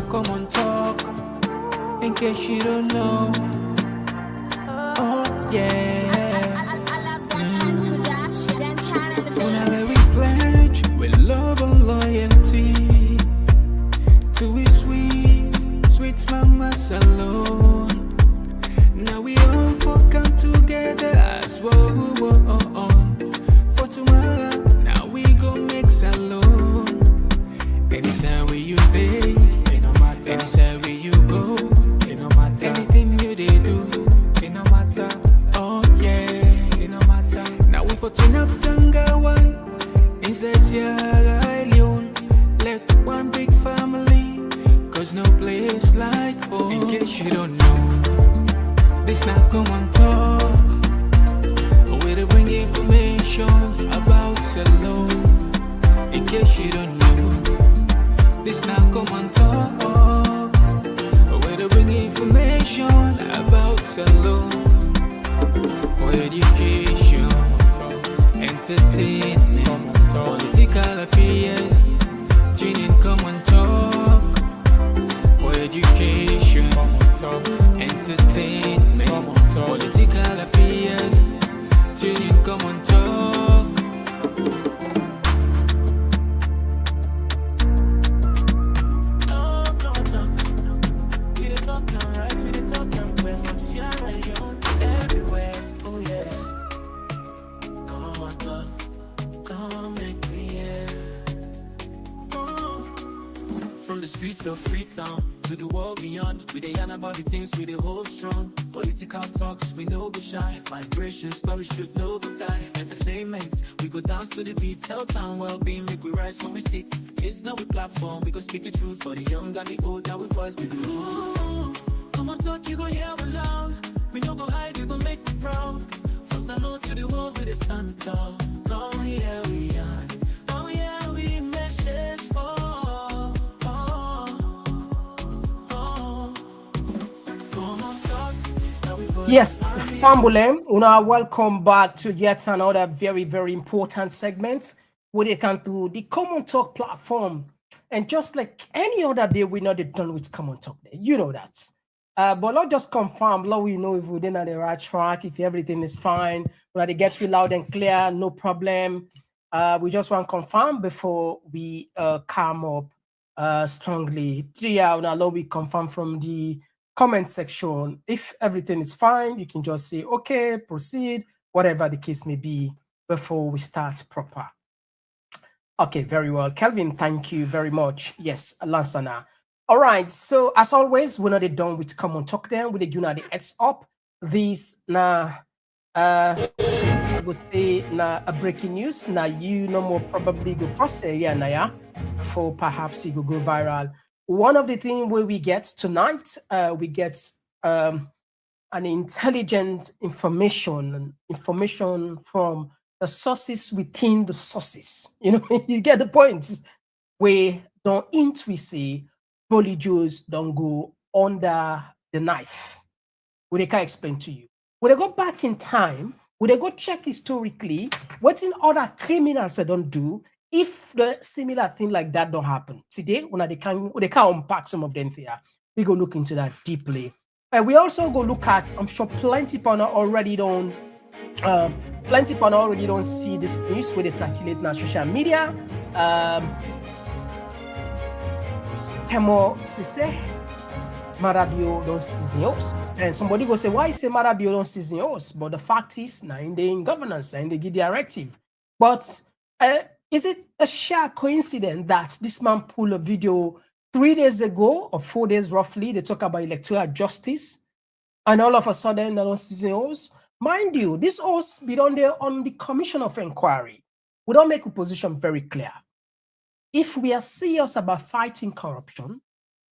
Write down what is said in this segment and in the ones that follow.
Komon-Tok, in case you don't know. Oh yeah. Whenever we pledge with love and loyalty to his sweet, sweet mamas alone. Now we all for come together as one. For tomorrow, now we go mix alone. Anytime where you day, anytime where you go, anything you they do, it no matter. Oh yeah, it no matter. Now we for turn up Tanga one, inside Sierra Leone. Let one big family, cause no place like home. In case you don't know, this not Komon-Tok. We'll bring information about Salone. In case you don't know, this not Komon-Tok. We'll bring information about Salone. For education, entertainment, political affairs. Tune in Komon-Tok. For education, entertainment, political affairs. Tune in Komon-Tok. From the streets of Freetown to the world beyond, we dey yarn about the things we dey hold strong. Political talks, we no go shy. Migration stories should no go die. Entertainment, we go dance to the beat. Tell town well-being, make we rise from we sit. It's not a platform, we go speak the truth for the young and the old. Now we voice we do. Komon-Tok, you go hear we loud. We no go hide, we go make you proud. From Salone to the world, we dey stand tall. Come here we are. Oh yeah, we message for. Yes, Fambule, welcome back to yet another very, very important segment where they can do the Komon-Tok platform. And just like any other day, we're not done with Komon-Tok Day. You know that. But not just confirm, let we know if we're in the right track, if everything is fine, when it gets loud and clear, no problem. We just want to confirm before we come up strongly. Yeah, now we confirm from the comment section. If everything is fine, you can just say okay, proceed, whatever the case may be, before we start proper. Okay, very well. Kelvin, thank you very much. Yes, Lansana. All right, so as always, we're not done with Komon-Tok then. We're doing the heads up. This I will say a breaking news. Now you no more probably go first say yeah, Naya, for perhaps you go viral. One of the things where we get tonight, we get an intelligent information from the sources within the sources. You know, you get the point. We don't say Bolle Jos don't go under the knife. We can explain to you. When they go back in time, when they go check historically, what in other criminals they don't do, if the similar thing like that don't happen today, when they can unpack some of them here, we go look into that deeply. And we also go look at, I'm sure plenty people already don't see this news where they circulate on social media. Hemo Sise, Marabio don't season us. And somebody go say, why say Marabio don't season us? But the fact is, now in the governance and they give directive. But is it a sheer coincidence that this man pulled a video 3 days ago or 4 days roughly? They talk about electoral justice, and all of a sudden they don't season us. Mind you, this was be done there on the Commission of Inquiry. We don't make a position very clear. If we are serious about fighting corruption,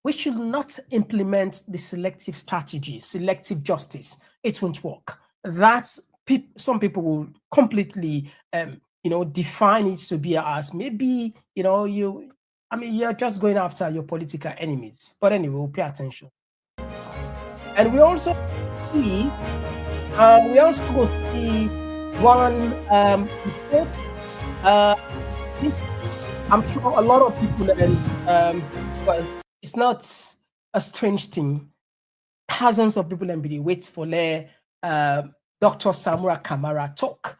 we should not implement the selective strategy, selective justice. It won't work. That's some people will completely define it to be as maybe, you're just going after your political enemies. But anyway, we'll pay attention. And we also see, one report. This, I'm sure a lot of people It's not a strange thing. Thousands of people and be wait for their Dr. Samura Kamara talk.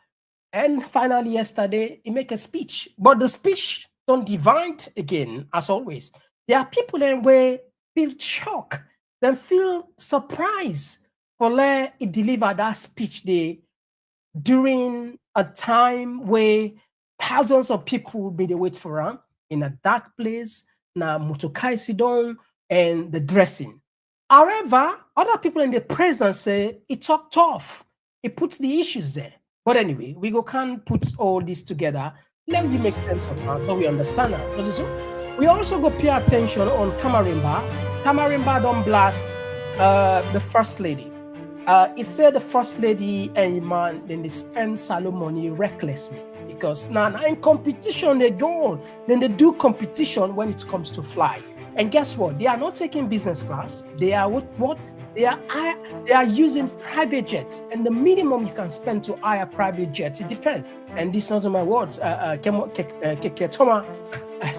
And finally, yesterday, he make a speech. But the speech don't divide again, as always. There are people in where feel shocked, then feel surprised for let it deliver that speech day during a time where thousands of people will be the wait for him in a dark place, na motokai sidon and the dressing. However, other people in the presence say it talk tough. It puts the issues there. But anyway, we go can't put all this together. Let me make sense of that, so we understand that. We also go pay attention on Kamarimba. Kamarimba don't blast the first lady. It said the first lady and man then they spend salo money recklessly because now in competition they go on. Then they do competition when it comes to fly. And guess what? They are not taking business class. They are what? They are using private jets, and the minimum you can spend to hire private jets, it depends. And these are not my words. It's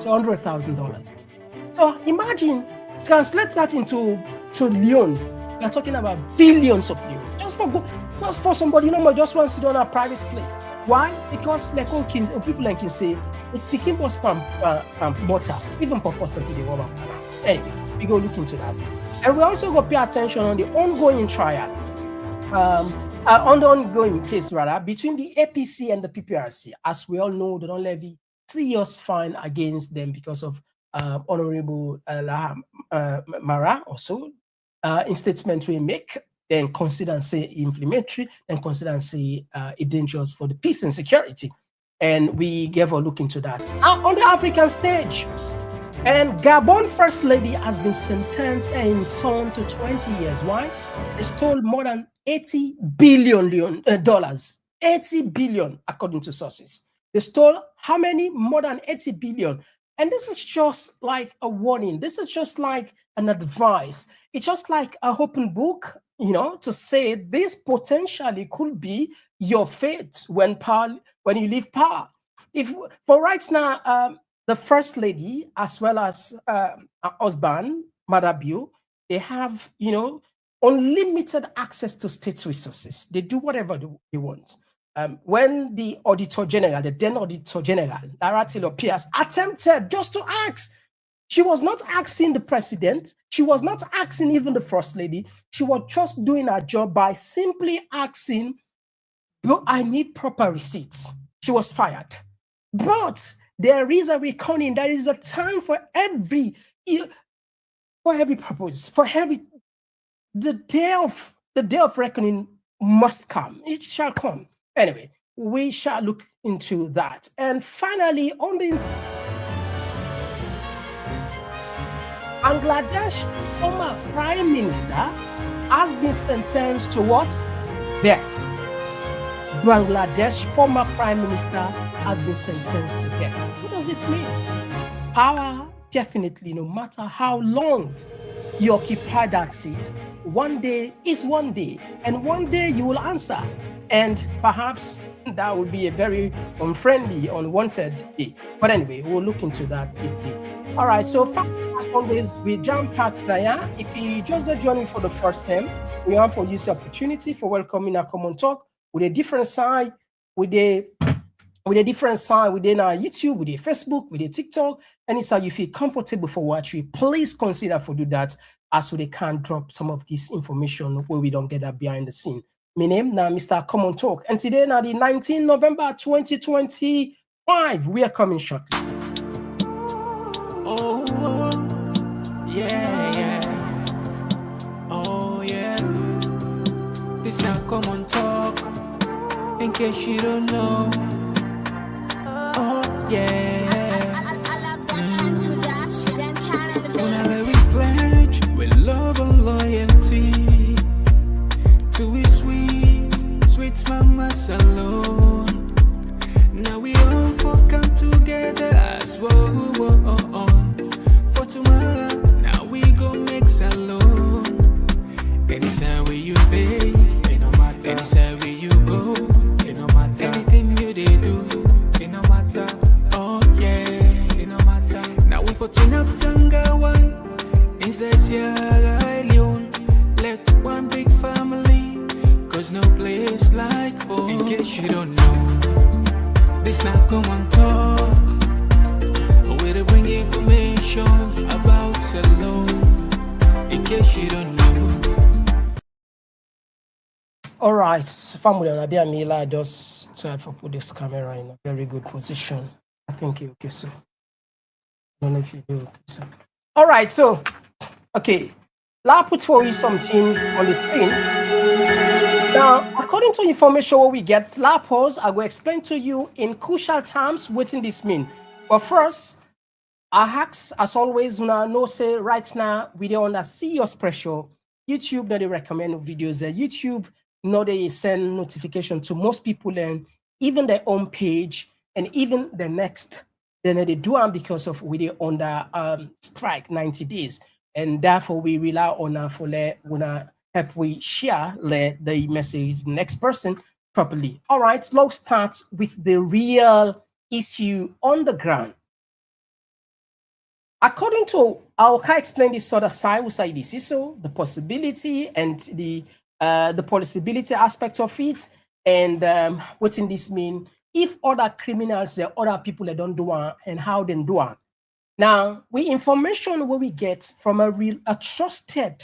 $100,000. So imagine, translate that into trillions. We're talking about billions of euros. Just for somebody, just want to sit on a private plane. Why? Because like all kids, people like you say, if the king was pump water, even purposely they want. Anyway, we go look into that. And we also go pay attention on the ongoing trial, on the ongoing case rather, between the APC and the PPRC. As we all know, they don't levy 3 years fine against them because of Honorable Mara also. In statement we make, then consider and say inflammatory, and consider and say dangerous for the peace and security. And we gave a look into that. On the African stage, and Gabon First Lady has been sentenced and sold to 20 years. Why? They stole more than $80 billion. 80 billion, according to sources. They stole how many? More than 80 billion. And this is just like a warning. This is just like an advice. It's just like an open book, to say this potentially could be your fate when you leave power. If for right now, the First Lady, as well as her husband, Madabiu, they have, unlimited access to state resources. They do whatever they want. When the Auditor General, the then Auditor General, Lara Taylor Pierce, attempted just to ask, she was not asking the president, she was not asking even the First Lady, she was just doing her job by simply asking, I need proper receipts. She was fired. But there is a reckoning, there is a time for every purpose, the day of reckoning must come. It shall come. Anyway, we shall look into that. And finally, on the Bangladesh former prime minister has been sentenced to what? Death. Bangladesh former prime minister has been sentenced to death. What does this mean? Power, definitely, no matter how long you occupy that seat, one day is one day, and one day you will answer. And perhaps that would be a very unfriendly, unwanted day. But anyway, we'll look into that deeply. All right, so as always, we jam-packed now. If you just joining for the first time, we want for you the opportunity for welcoming our Komon-Tok with a different side, with a different side within our YouTube, with a Facebook, with a TikTok, and it's how you feel comfortable for watching. Please consider for do that, as we can drop some of this information where we don't get that behind the scene. My name now Mr. Komon-Tok, and today now the 19th November 2025. We are coming shortly. Oh, yeah. Oh, yeah. This now Komon-Tok, in case you don't know. Oh, yeah. Whenever we pledge with love and loyalty to a sweet mama alone. Now we all come together as one. For tomorrow, now we go make salon. Anytime where you pay, anytime where you go, anything you they do, it no matter. Oh yeah, it no matter. Now we for turn up Tanga one. 'cause no place like home. In case you don't know, this not Komon-Tok. We'll bring information about Salone. In case you don't know. All right, family, Nadia Mila, just try to put this camera in a very good position. I think you okay, so. I don't know if you do. Okay, so. All right, so okay, I'll put for you something on the screen. Now, according to information what we get, pause, I will explain to you in crucial terms what this mean. But first, I ask, as always, no say right now we don't under serious pressure. YouTube that they recommend videos. YouTube they send notification to most people and even their own page and even the next. Then they do them because of we under strike 90 days, and therefore we rely on for help we share the message next person properly. All right, let's start with the real issue on the ground. According to, I'll explain this sort of side this is so the possibility and the possibility aspect of it, and what in this mean if other criminals, there are other people that don't do it and how they do it. Now, information where we get from a trusted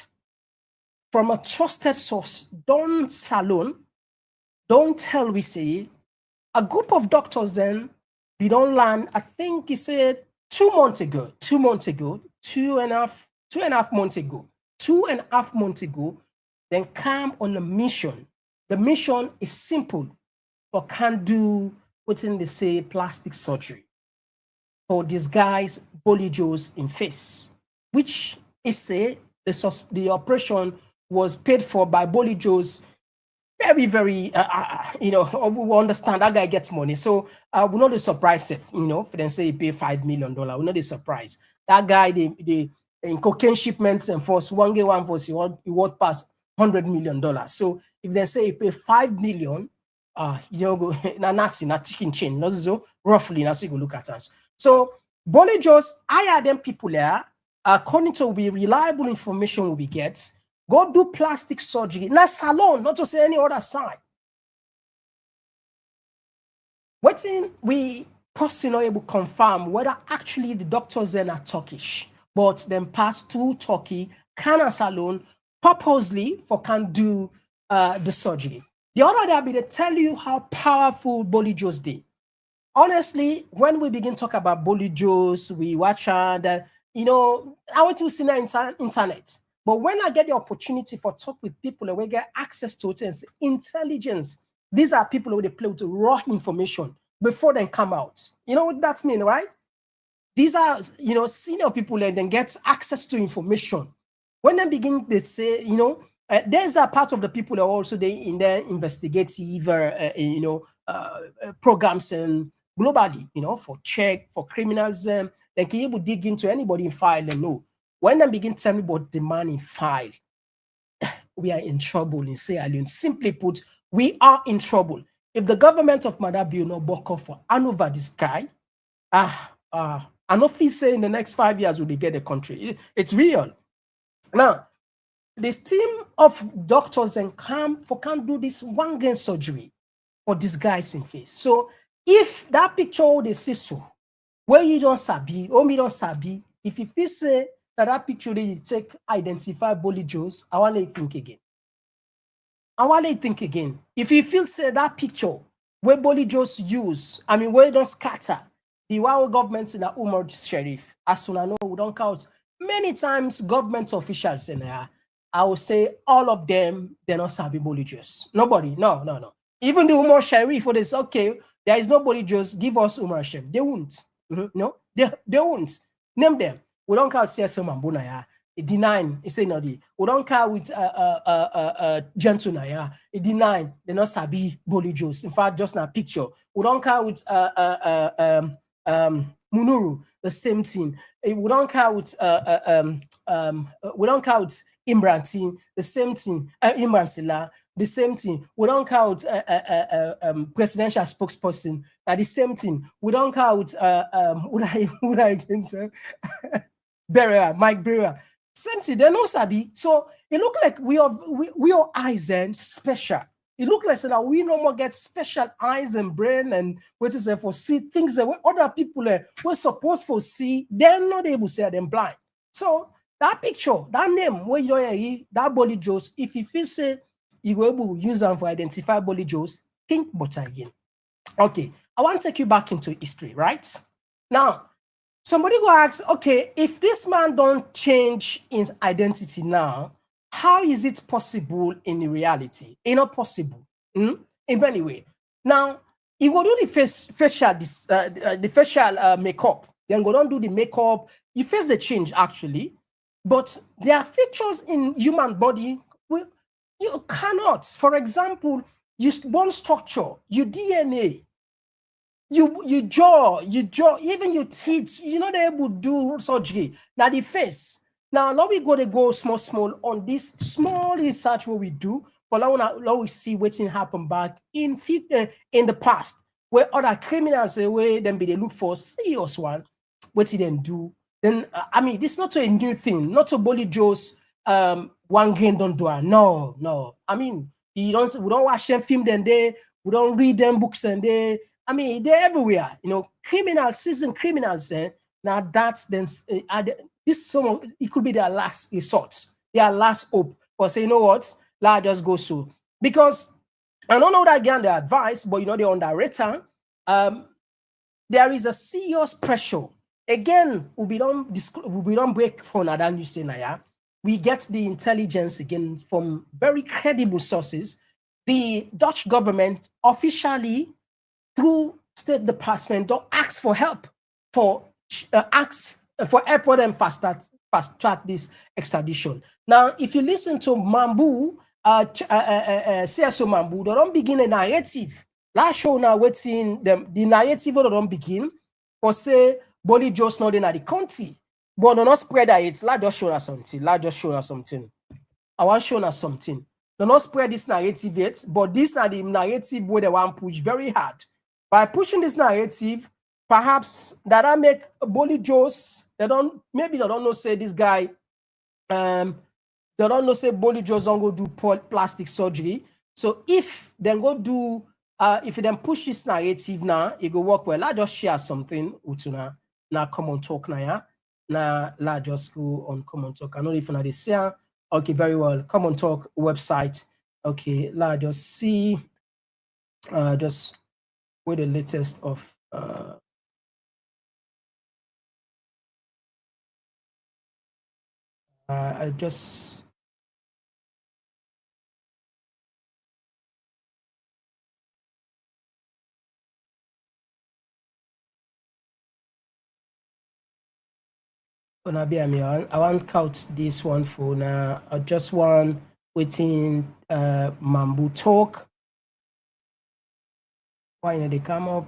source, don't salon, don't tell we say a group of doctors then we don't learn. I think he said 2 months ago, 2 months ago, 2.5 months ago, 2.5 months ago, then come on a mission. The mission is simple, but can't do what's in the say plastic surgery for these guys Bolle Jos in face, which is say the operation was paid for by Bolle Jos. Very, very, we understand that guy gets money. So we're not surprised if, if they say he pay $5 million, we're not surprised. That guy, they in cocaine shipments and force one force, he won't pass $100 million. So if they say he pay $5 million, not chicken chain, not so roughly, now so you go look at us. So Bolle Jos hire them people there, according to the reliable information we get, go do plastic surgery. Not salon, not to say any other side. What's in we personally able to confirm whether actually the doctors then are Turkish, but then pass through Turkey, can salon purposely for can do the surgery. The other day, they tell you how powerful Bolle Jos did. Honestly, when we begin to talk about Bolle Jos, we watch that, I want to see the internet. But when I get the opportunity for talk with people and we get access to it and intelligence, these are people who they play with raw information before they come out. You know what that means, right? These are, senior people and then get access to information. When they begin, they say, there's a part of the people that also they in their investigative, programs and globally, for check, for criminals, they can able to dig into anybody in file and know. When they begin to tell me about the man in file, we are in trouble in Sierra Leone. Simply put, we are in trouble. If the government of Madabio no buck off for hand over this guy, I not feel say in the next 5 years will they get the country. It's real. Now, this team of doctors and can't do this one gain surgery for these guys in face. So if that picture they see so, where you don't sabi, or me don't sabi, if you feel say that picture that you take identify Bolle Jos, I want to think again. If you feel say that picture where Bolle Jos use, where you don't scatter, the while governments in the Umar Sheriff, as soon as I know we don't count many times government officials in there, I will say all of them, they're not sabi Bolle Jos. Nobody, no. Even the Umar Sheriff, for this, okay, there is no Bolle Jos, give us Umar Sheriff. They won't. No, they won't. Name them. We don't count CSM and Bonaya. It deny. It say no. We don't count with Gentunaya. It deny. They not sabi Bolle Jos. In fact, just now picture. We don't count with Munuru. The same thing. We don't count with we don't count Imran team. The same thing. Imran Silla. The same thing. We don't count presidential spokesperson. The same thing. We don't count would I against Mike Beria. Same thing. They're not sabi. So it look like we are eyes and special. It look like so that we no more get special eyes and brain and what is it for see things that other people were supposed to see, they're not able to see them blind. So that picture, that name where you hear that Bolle Jos, if you feel say you were able to use them for identify Bolle Jos, think but again. Okay, I want to take you back into history, right? Now, somebody will ask, okay, if this man don't change his identity now, how is it possible in reality? It's not possible. In any way. Now, he will do the facial makeup. Then go don't do the makeup. You face the change actually, but there are features in human body you cannot. For example, your bone structure, your DNA, your jaw, even your teeth, you're not able to do surgery. Now the face. Now we go small on this small research what we do, but now we see what's happen back in the past, where other criminals where them be they look for serious one, what he then do. Then I mean, this is not a new thing, not a Bolle Jos one game don't do it. No. I mean, we don't watch them film then we don't read them books and I mean, they're everywhere. You know, seasoned criminals. Now that's then this it could be their last resort, their last hope. Or say, you know what, let's just go so because I don't know that again the advice, but you know they're on the return. There is a serious pressure. Again, we don't break for another new scenario. We get the intelligence again from very credible sources. The Dutch government officially, through State Department, don't ask for help for help for them fast track this extradition. Now, if you listen to Mambu, CSO Mambu, they don't begin a narrative. Last show now waiting them the narrative they don't begin for say Bolle Jos not in the country, but do not spread it. Let's just show us something. I want to show us something. Do not spread this narrative yet, but this are the narrative where they want to push very hard. By pushing this narrative, perhaps that make Bolle Jos, they don't know say this guy, they don't know say Bolle Jos don't go do plastic surgery. So if they go do, if they push this narrative now, it go work well. I just share something with you now Komon-Tok now, yeah. Now let's just go on Komon-Tok. I know if you see. Okay, very well. Komon-Tok website. Okay, let's just see. Just with the latest of I just I want count this one for now. I just want waiting Mambu talk. Why did they come up?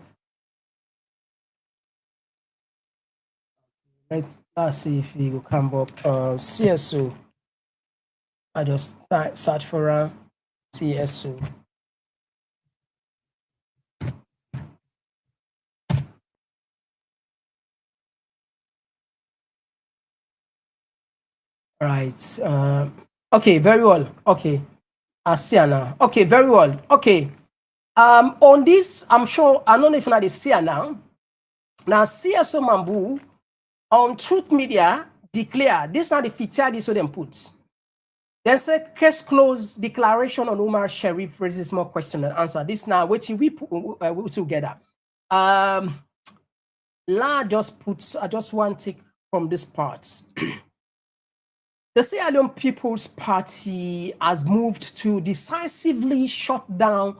Let's see if he will come up. CSO. I just search for CSO. Right. Okay, very well. Okay. Now. Okay, very well. Okay. On this, I'm sure I don't know if they see now. Now, CSO Mambu on Truth Media declare this are the feature so them put. Then say case closed declaration on Umar Sharif raises more question and answer. This now waiting we put together. I just want to take from this part. The Sierra Leone People's Party has moved to decisively shut down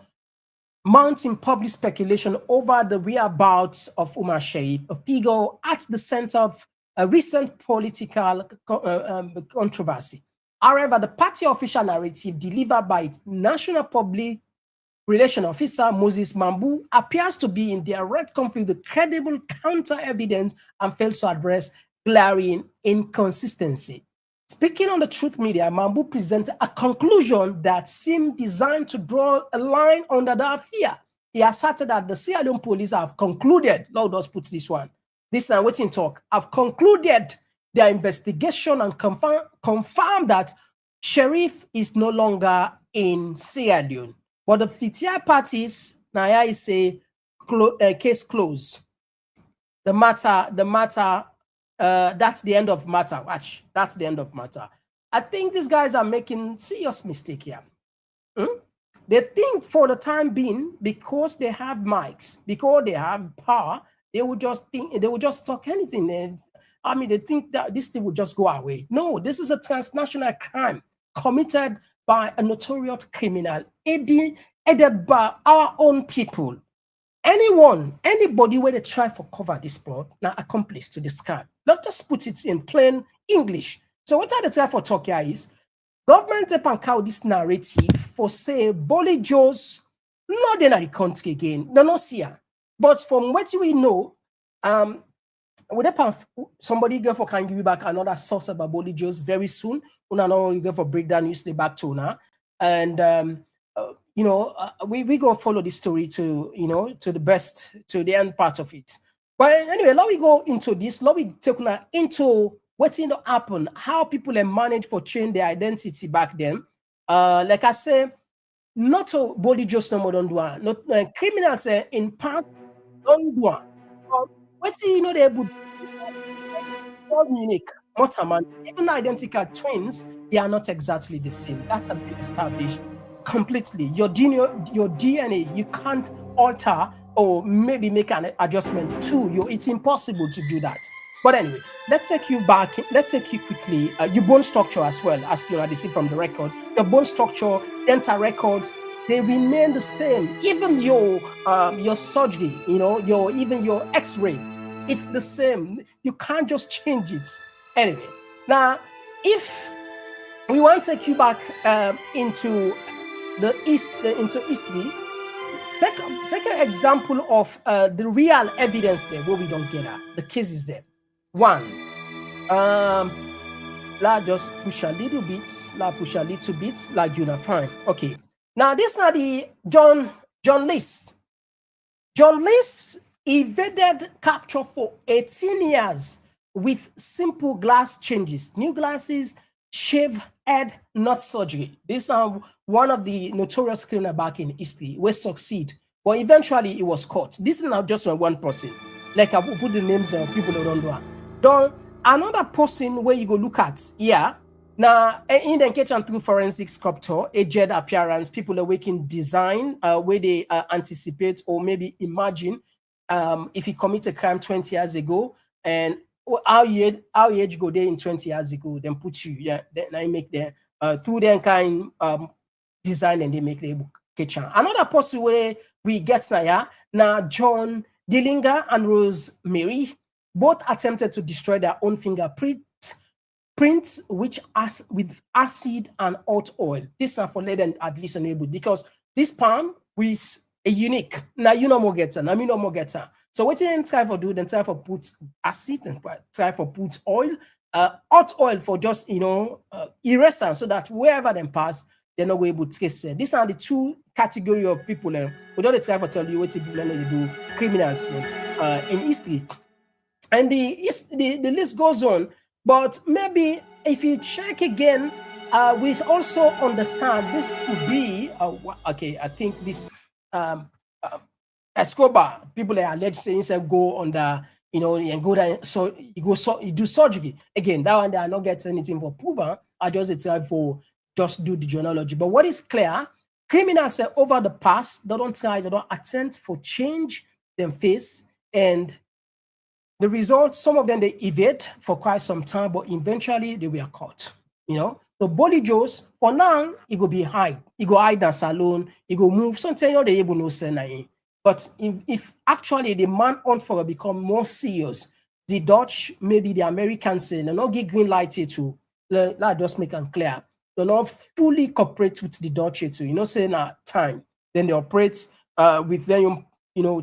mounting public speculation over the whereabouts of Umar Sharif, a figure at the center of a recent political controversy. However, the party official narrative delivered by its National Public Relations Officer, Moses Mambu, appears to be in direct conflict with credible counter-evidence and fails to address glaring inconsistency. Speaking on the Truth Media, Mambu presented a conclusion that seemed designed to draw a line under the affair. He asserted that the Sierra Leone police have concluded, Lord does put this one, this is waiting talk, have concluded their investigation and confirmed that Sharif is no longer in Sierra Leone. But the FTI parties, now I say case closed. The matter, that's the end of matter. Watch, that's the end of matter. I think these guys are making serious mistake here. They think for the time being, because they have mics, because they have power, they would just talk anything. They think that this thing would just go away. No, this is a transnational crime committed by a notorious criminal, aided by our own people. Anybody where they try for cover this plot, now accomplice to this crime. Let's just put it in plain English. So what I try for talk here is government can cow this narrative for say Bolle Jos not in the country again. No, no see her. But from what we know, somebody go for can give you back another source about Bolle Jos very soon. Una know you go for breakdown news the back to now. And we go follow this story to to the best, to the end part of it. But anyway, let me go into this. Let me take into what's going to happen, how people have managed for change their identity back then. Like I say, not a body just no more don't do it. Not criminals in past don't do it. What's they would unique, Motaman, even identical twins, they are not exactly the same. That has been established completely. Your DNA, you can't alter or maybe make an adjustment to you. It's impossible to do that. But anyway, let's take you back. Let's take you quickly. Your bone structure as well, as you see from the record. Your bone structure, dental records, they remain the same. Even your surgery, even your X-ray, it's the same. You can't just change it. Anyway, now if we want to take you back into the East, into history, take an example of the real evidence there where we don't get at the cases there. One, let's just push a little bit, like you know, fine. Okay. Now this are the John List. John List evaded capture for 18 years with simple glass changes, new glasses, shave head, not surgery. This is one of the notorious criminal back in history where succeed, but eventually he was caught. This is not just one person. Like I will put the names of people who don't know. Then another person where you go look at, now in the kitchen through forensic sculptor, aged appearance, people are making design where they anticipate or maybe imagine if he commit a crime 20 years ago and how you age go there in 20 years ago, then put you then I make the through their kind design and they make the kitchen. Another person where we get now John Dillinger and Rosemary both attempted to destroy their own fingerprints which with acid and hot oil. This are for lead and at least enabled because this palm is a unique. Now you no more get and I mean no more get. So what you try for do, then try for put acid and try for put oil, hot oil for just eraser so that wherever them pass, they're not able to trace it. These are the two category of people. We don't try for tell you what people do criminals in history. And the list goes on, but maybe if you check again, we also understand this could be okay. I think this Escobar people are alleged saying go on the and go there, so you do surgery again. That one they are not getting anything for proven. I just try for just do the genealogy. But what is clear, criminals over the past they don't attempt for change them face, and the results, some of them they evade for quite some time, but eventually they were caught. So Bolle Jos, for now, it go be hide. It go hide in salon, it go move. Sometimes they able no say. But if actually the manhunt for become more serious, the Dutch, maybe the Americans say, they not give green light here to let just make them clear. They not fully cooperate with the Dutch here too. Say time. Then they operate with their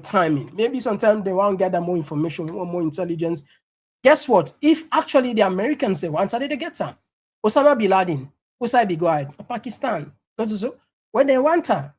timing. Maybe sometimes they want to gather more information or more intelligence. Guess what? If actually the Americans say once they get her, Osama bin Laden, Osai be guide, Pakistan, not so. When they want her,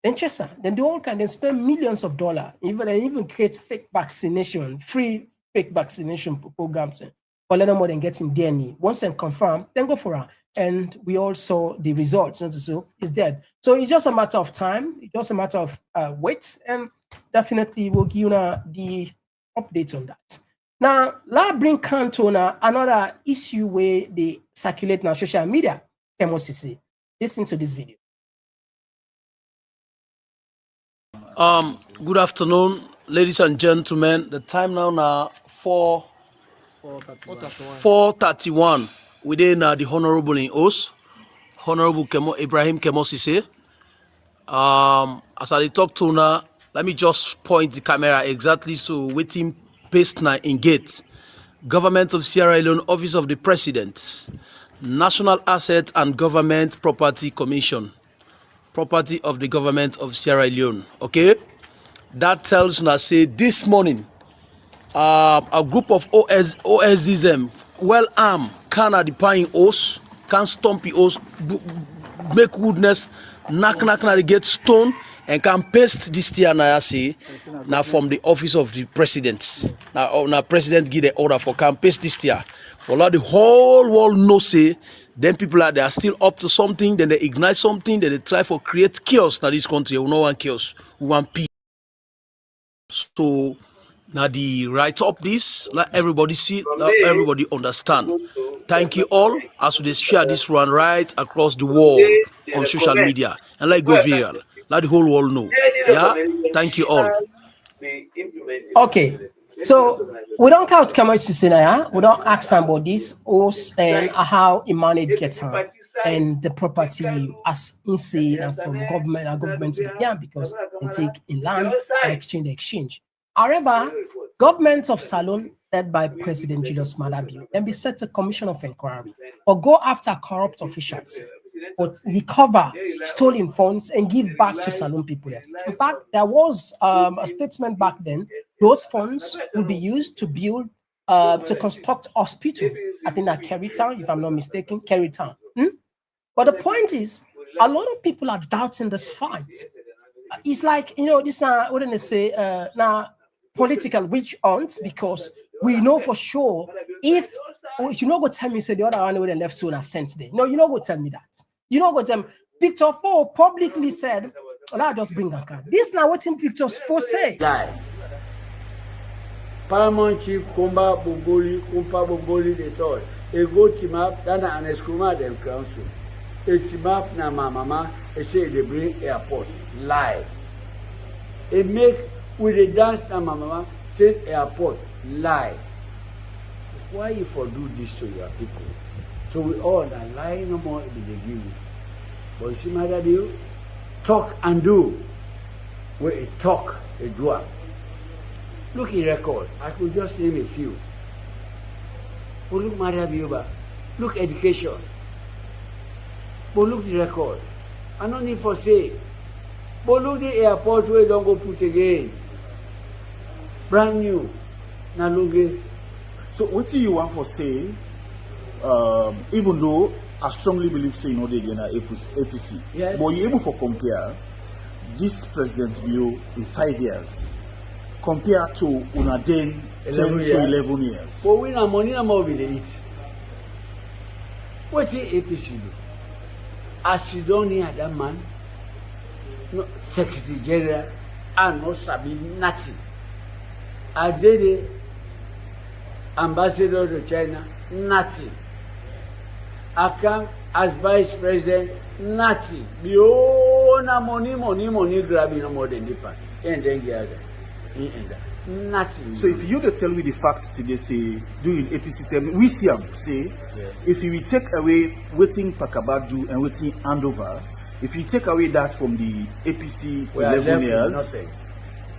then chase her, then do all kind, then spend millions of dollars, even create fake vaccination, free fake vaccination programs. or let them more than getting DNA. Once them confirm, then go for her. And we also the results, so is dead. So it's just a matter of time. It's just a matter of wait, and definitely we'll give you the updates on that. Now, let's bring Cantona another issue where they circulate on social media. MOCC. Listen to this video. Good afternoon, ladies and gentlemen. The time now 4:31 within the honorable in Os, Honorable Ibrahim Kemosise. As I talk to now, let me just point the camera exactly so waiting paste now in gate. Government of Sierra Leone, Office of the President, National Asset and Government Property Commission, property of the government of Sierra Leone. Okay, that tells us say this morning a group of OSDM well armed can paying os, can stomp os, make woodness, knock the gate stone, and can paste this tier now say now from the office of the president. Now president give the order for can paste this tier. For the whole world know say then people are there still up to something, then they ignite something, then they try for create chaos in this country. We no want chaos, we want peace. So now the write up this, let everybody see, let everybody understand. Thank you all as we share this one right across the world on social media and let go viral. Let the whole world know. Yeah, thank you all. Okay, so we don't count Kamai we don't ask about this and how he managed get her and the property as insane and from government and government began because they take in land and exchange. However, government of Salon, led by President Julius Malabio, then be set a commission of inquiry or go after corrupt officials or recover stolen funds and give back to Salon people. In fact, there was a statement back then, those funds will be used to build, to construct hospital. I think at Kerry Town, if I'm not mistaken, Kerry Town. But the point is, a lot of people are doubting this fight. It's like, this now, what did they say, now political witch hunt, because we know for sure if you know go tell me say the other one would have left sooner since then. No, you know go tell me that. You know go tell me. Victor Fo publicly said, well, I'll just bring a card. This now what him Victor Fo say. Lie. Paramount chief Kumpa Bogoli de Toy. A go team up, Dana and Escuma them council. A team up na mama, a say they bring airport. Lie. A make with a dance na mama, say airport. Lie. Why you for do this to your people? So we all are lying no more in the beginning. But you see, my daddy, talk and do. Where a talk, a do. Look at record. I could just name a few. But look, my daddy, look education. But look the record. I don't need for say. But look the airport where you don't go put again. Brand new. Now look it. So what do you want for saying? Even though I strongly believe say they again APC, yes. But you able to compare this president bill in 5 years compared to una then 10 to 11 years. But we na money na more we dey eat. What the APC do? As you don't hear that man, no Secretary General, and no sabi nothing. I did it. Ambassador to China, nothing. I come as vice president, nothing. The owner money grabbing no more than the party. And then the other. Nothing. So if you to tell me the facts today, say doing APC tell me, we see them say, yes. If you will take away waiting Pakaba do and waiting handover, if you take away that from the APC 11 years, nothing.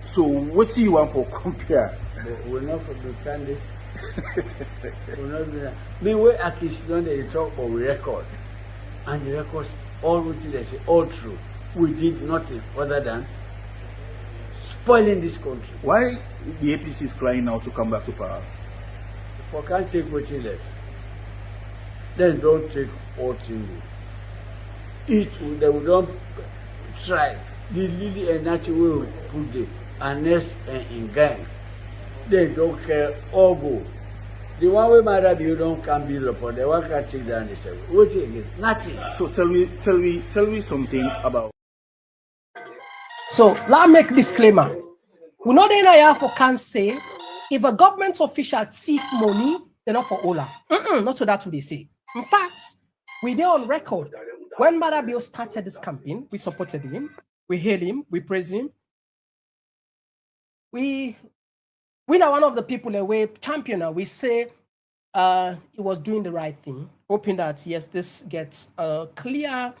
So what do you want for compare? We're not for the candidate. Meanwhile, Akishidon they talk about record, and the records all which they say all true. We did nothing other than spoiling this country. Why the APC is crying now to come back to power? If I can't take what you left, then don't take what you eat. They will don't try. The lily and natural will put the nest in gang. They don't care all go. The one way matter you don't can build upon. The one can take down the seven. What's it again? Nothing. So tell me something about. So let's make disclaimer. We know the NIR for can say if a government official thief money, they're not for Ola. Not so that's what they say. In fact, we did on record. When Madabio started this campaign, we supported him, we hailed him, we praised him. We are one of the people that we champion. We say he was doing the right thing, hoping that yes, this gets a clear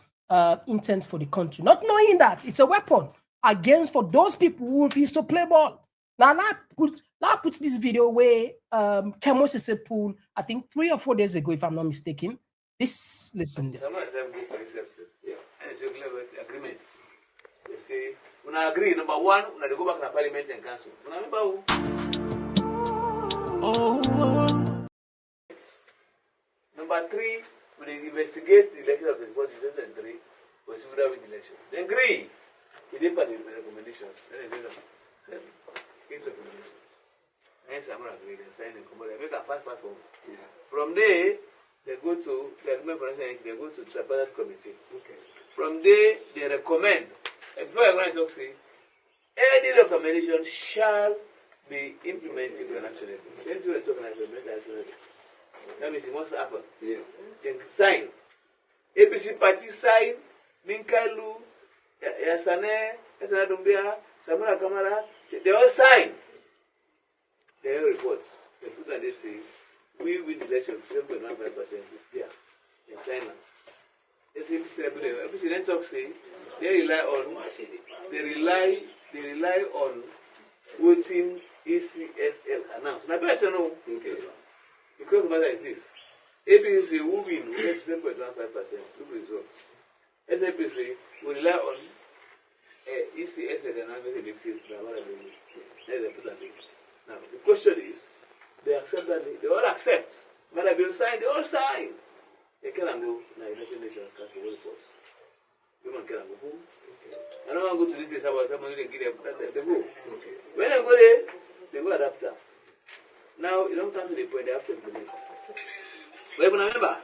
intent for the country, not knowing that it's a weapon against for those people who refuse to play ball. Now, I put this video where Kemosise pool, I think 3 or 4 days ago, if I'm not mistaken. Listen this. Agreements. They say, when I agree, number one, when I go back to Parliament and Council. Number 3, when they investigate the election of the 2003, was without the election. They agree. He didn't put the recommendations. Then they did them. His recommendations. Hence, I'm not agreeing. They sign and come out. They make a fast form. From there, they go to the agreement for national they go to tripartite committee. Okay. From there, they recommend. And before I go and talk, say, any recommendation shall be implemented and actionable. Let's do a talk and actionable. That means it must happen. Yeah. Then sign. APC party sign. Minkailu, Yasane, Yasana Dumbia, Samara Kamara, they all sign. They all reports. They put and they say, we win the election 7.15% this year. They sign them. APC then talk says they rely on voting ECSL announced. Now better know because the matter is this. APC who win will get 7.15%. Look results. SAPC will rely on ECSL announcement that exists. Now the question is, they accept that they all accept. But they will sign, they all sign. They can go now United Nations Council reports. Human can go. I don't want to go to details about how many they give them. They go. When they go there, they go adapter. Now you don't come to the point they have to implement. But if you remember,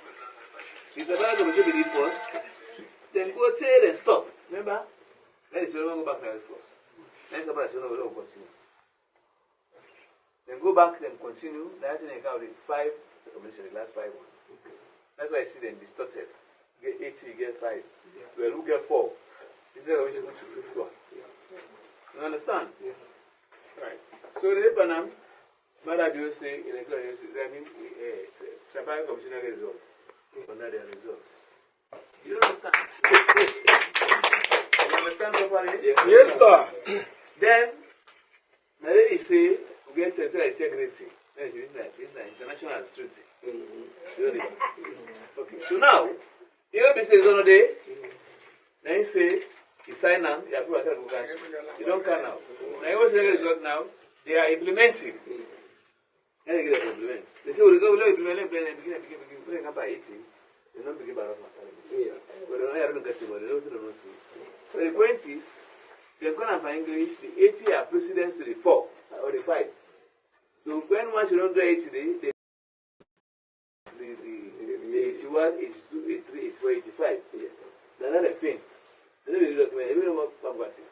if the Bible commission believe first, then go tell and stop. Remember? Then it's go back to the first. Then somebody says no, we don't continue. Then go back, then continue. That thing they count with 5 recommendations, the last 5 ones. That's why I see them distorted. You get 80, you get 5. Yeah. Well, who get 4? This is we should go to 5th one. Yeah. You understand? Yes, sir. Right. So the Panam, Maradio say, Tribal Commissioner results. Under their results. You understand? You understand properly? Yes, sir. Then, now they say, we get sexual integrity. It's like international treaty. Okay. So now, you be says on day, then you say, you sign now, you approve a cancel. You don't can now. Now you want to get result now, they are implementing. Then they get a implement. They say, we'll go implement, begin by 80. They don't begin by rough material. But they don't have no customer, they don't see. So the point is, they've gone for English, the 80 are precedence to the 4 or the 5. So when once you don't do 80, the 81, 82, 83, 84, 85. They're not a fence. They don't really document. They don't know what it.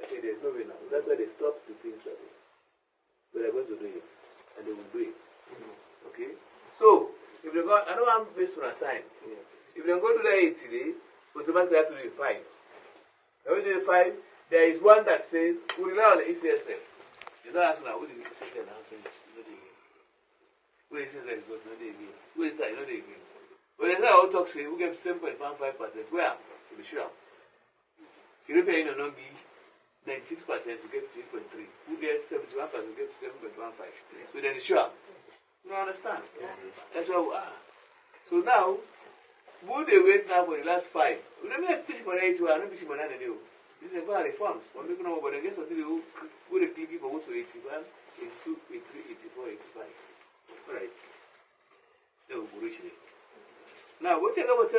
Okay, there's no way now. That's why they stopped the things like this. But they're going to do it. And they will do it. Okay? So, if they go, I don't want based on a time. If they go to the 80 day, automatically have to do the 5. When we do the 5, there is one that says, we rely on the ECSL. It's not asking now, what did the ECSL now finish? What is ECSL is what? No, they again. What is that? You know they again. But there's not all talk say, we get 7.15%. Where? To be sure. European Union be 96%, we get 3.3. Who gets 71%, we get 7.15. So then it's sure. You understand? That's where we are. So now, who they wait now for the last 5? We don't make peace money 81, not peace money they do. This is about reforms. When people know about the guess until they go to click for go to 81, 82, 83, 84, 85. Alright. They will reach it. Now, what's your about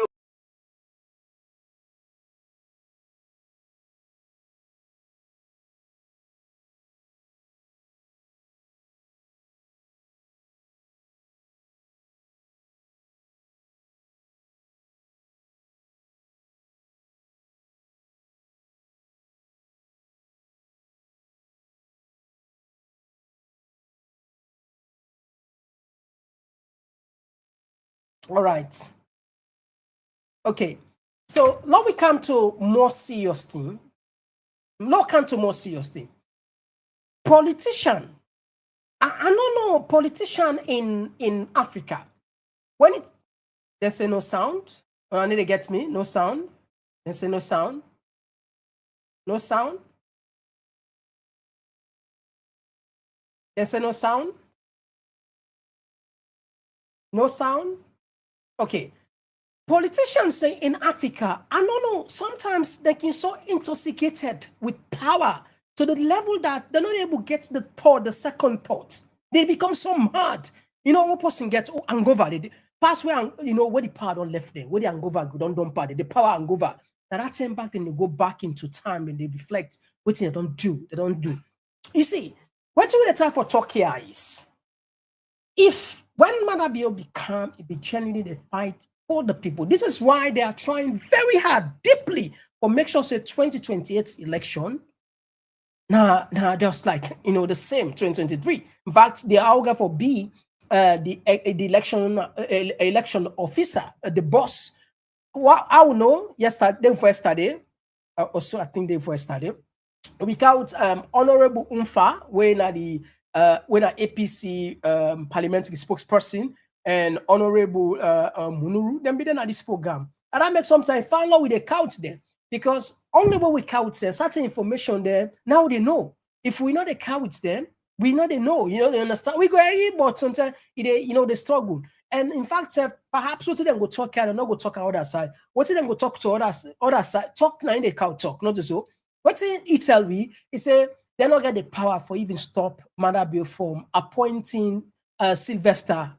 All right. Okay. So now we come to more serious thing. Now come to more serious thing. Politician. I don't know politician in Africa. When it they say no sound. I need to get me no sound. They say no sound. No sound. They say no sound. No sound. Okay. Politicians say in Africa, I don't know, sometimes they can so intoxicated with power to the level that they're not able to get the thought, the second thought. They become so mad. You know, one person gets hangover. They pass where you know where the power don't left there, where the hangover don't party, the power hangover. Now that time back, then they go back into time and they reflect what they don't do. They don't do. You see, what the time for talk here is if when Madabio become, it be genuinely they fight for the people. This is why they are trying very hard, deeply, for make sure say 2028 election. Now, just like the same 2023. In fact, the Auga for B, the election officer, the boss. What I will know yesterday, also I think they first study. Without Honorable Umfa, when the APC parliamentary spokesperson and Honorable Munuru, then be then at this program. And that makes sometimes find out with the count there. Because only when we count there, certain information there, now they know. If we know the counts them, we know they know, they understand. We go here, but sometimes they struggle. And in fact, perhaps what them go talk and not go talk on other side. What them go talk to other side, talk now in the count talk, not so. What he tell me, he say they not get the power for even stop Madabio from appointing Sylvester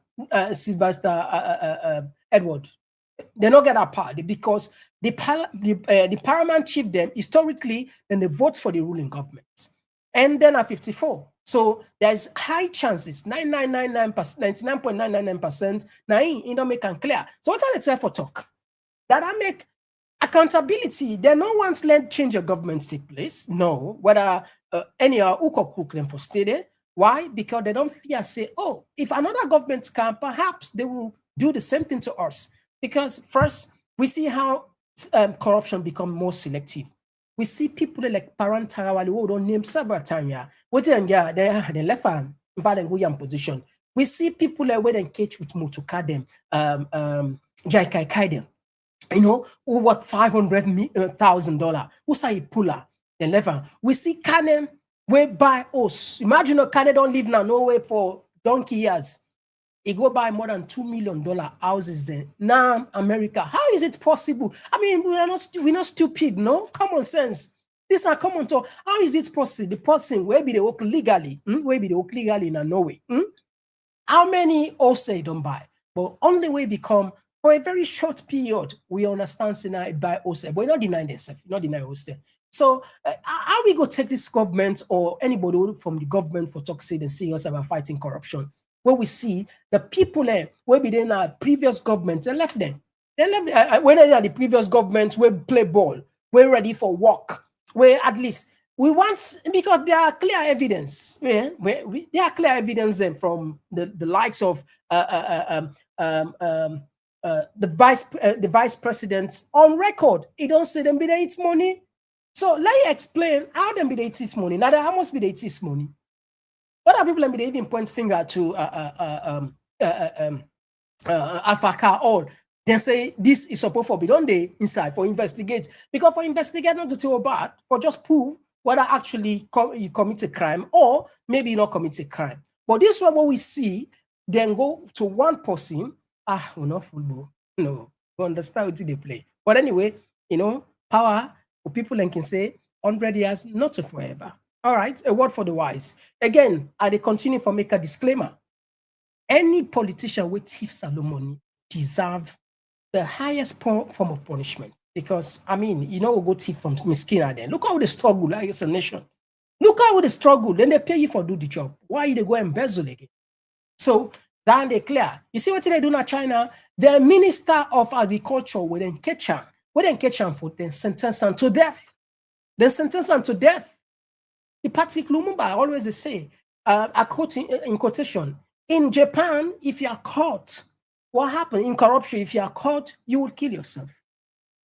Edward. They not get that power because the paramount chief them historically then they vote for the ruling government, and then at 54. So there's high chances 99.999%. Now in don't make them clear. So what are they tell for talk? That I make accountability. They no once let change of government take place. No, whether any who cook them for stay there. Why? Because they don't fear say, oh, if another government can, perhaps they will do the same thing to us. Because first, we see how corruption become more selective. We see people like Parent Tarawali who don't name several times. Yeah, they left hand, in fact, they go position. We see people like where they catch with Mutuka them, Jai Kai them. Who worth $500,000. Who say puller? The level. We see Canem we buy us. Imagine a Canem don't live now nowhere for donkey years. He go buy more than $2 million houses there. Now America, how is it possible? I mean, we're not stupid, no? Common sense. These are common talk. How is it possible? The person where be they work legally, where be they work legally in Norway. How many also don't buy? But only way become for a very short period, we understand Sinai by OSE, but we're not denying themselves, not denying OSE. So, how we go take this government or anybody from the government for talk say and serious about fighting corruption? Where we see the people where be in our previous government, they left them. They left when they are the previous government, we play ball, we're ready for work, where at least we want because there are clear evidence. Yeah, there are clear evidence then from the likes of the vice president on record. He don't say them be they eat money. So let you explain how them be they eat money. Now how much be they eat money? What are people be they even point finger to Alpha Car all? Then say this is supposed to be done they inside for investigate. Because for investigate not to tell bad, for just prove whether actually you commit a crime or maybe you not commit a crime. But this one what we see, then go to one person. We're not football. No, we understand what they play. But anyway, power for people and can say 100 years, not to forever. All right, a word for the wise. Again, I continue for make a disclaimer. Any politician with thief money deserve the highest form of punishment. Because we go thief from miskin then. Look how they struggle like it's a nation. Look how they struggle. Then they pay you for do the job. Why they go embezzle again? So then they clear. You see what they do in China? The Minister of Agriculture will then catch him for then sentence him to death. Then sentence him to death. The Patrick Lumumba always say, I quote in quotation, in Japan, if you are caught What happened in corruption? If you are caught, you will kill yourself.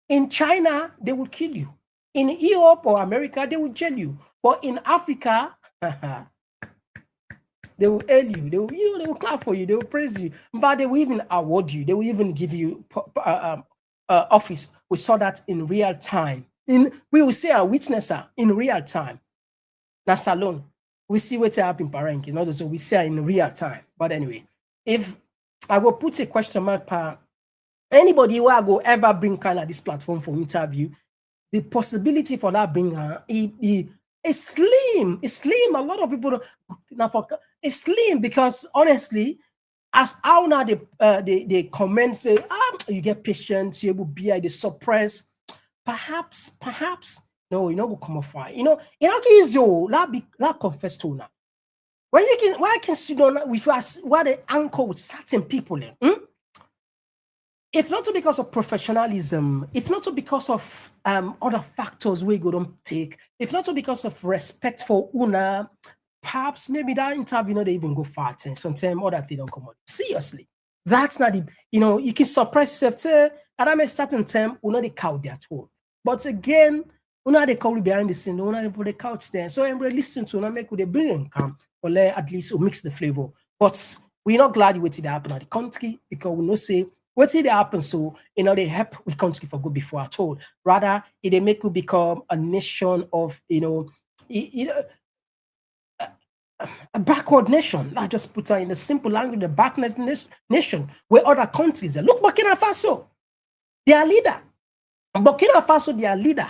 In China, they will kill you. In Europe or America, they will jail you. But in Africa, they will hail you. They will clap for you. They will praise you. But they will even award you. They will even give you office. We saw that in real time. We will see a witnesser in real time. That's alone. We see what's happening in Paranki. Not so we see her in real time. But anyway, if I will put a question mark per anybody who I go ever bring kind of this platform for interview, the possibility for that bring her is slim. It's slim. A lot of people it's slim because honestly, as how now they comment say, you get patience, you will be they suppress. Perhaps, no, you know, go come off fire. You know, is your that confess to now. When you can, why can you don't with why they anchor with certain people? If not because of professionalism, if not because of other factors we go don't take, if not because of respect for Una, perhaps maybe that interview not even go far. Sometimes other things don't come out. Seriously, that's not the you can suppress yourself. Say at a certain time, Una the cow there at all. But again, Una they call behind the scene, Una for the couch there. So I'm really listening to Una make with a brilliant come or at least mix the flavor. But we're not glad you waited to happen at the country because we know say. What did happen? So, they help we country for good before at all. Rather, it make you become a nation of, a backward nation. I just put her in a simple language, a backward nation where other countries, look, Burkina Faso, their leader. Burkina Faso, their leader,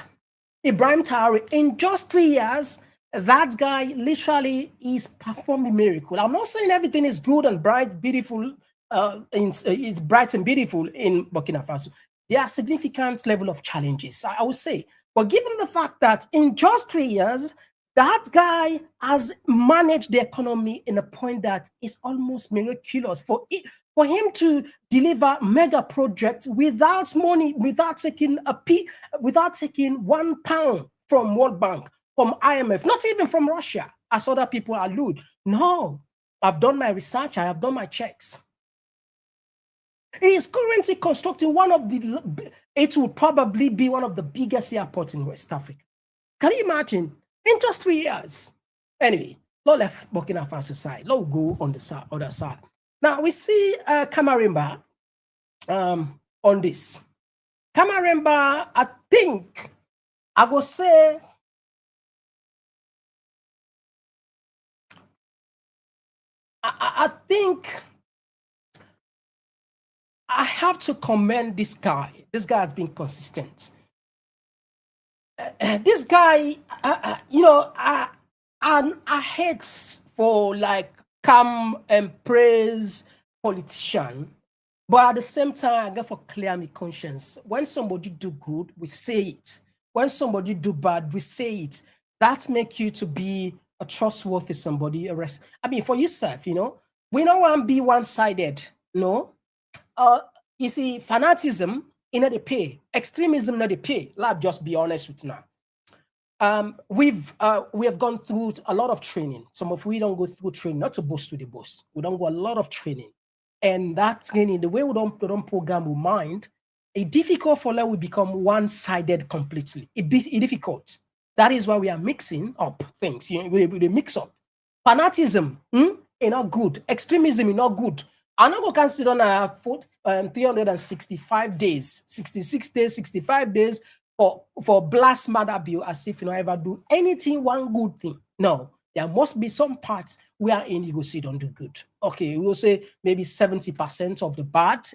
Ibrahim Traoré, in just 3 years, that guy literally is performing miracle. I'm not saying everything is good and bright, beautiful, it's bright and beautiful in Burkina Faso. There are significant level of challenges, I would say. But given the fact that in just 3 years, that guy has managed the economy in a point that is almost miraculous for him to deliver mega projects without money, without taking £1 from World Bank, from IMF, not even from Russia, as other people allude. No, I've done my research, I have done my checks. He is currently constructing it will probably be one of the biggest airports in West Africa. Can you imagine? In just 3 years. Anyway, not left Burkina Faso side. Let's go on the other side. Now we see Kamarimba on this. Kamarimba, I think, I will say, I think I have to commend this guy. This guy has been consistent. This guy, I hate for like come and praise politician, but at the same time, I get for clear my conscience. When somebody do good, we say it. When somebody do bad, we say it. That make you to be a trustworthy somebody. For yourself, we don't want to be one-sided. No. You see, fanatism, they pay. Extremism, they pay. Let's just be honest with you now. We have gone through a lot of training. Some of we don't go through training, not to boast to the boast. We don't go a lot of training. And that's the way we don't program our mind. It's difficult for us we become one-sided completely. It's difficult. That is why we are mixing up things. We mix up. Fanatism, is not good. Extremism is not good. I'm not going to consider 365 days, 66 days, 65 days for blast mother bill as if you don't ever do anything, one good thing. No, there must be some parts where you go see don't do good. Okay, we'll say maybe 70% of the bad,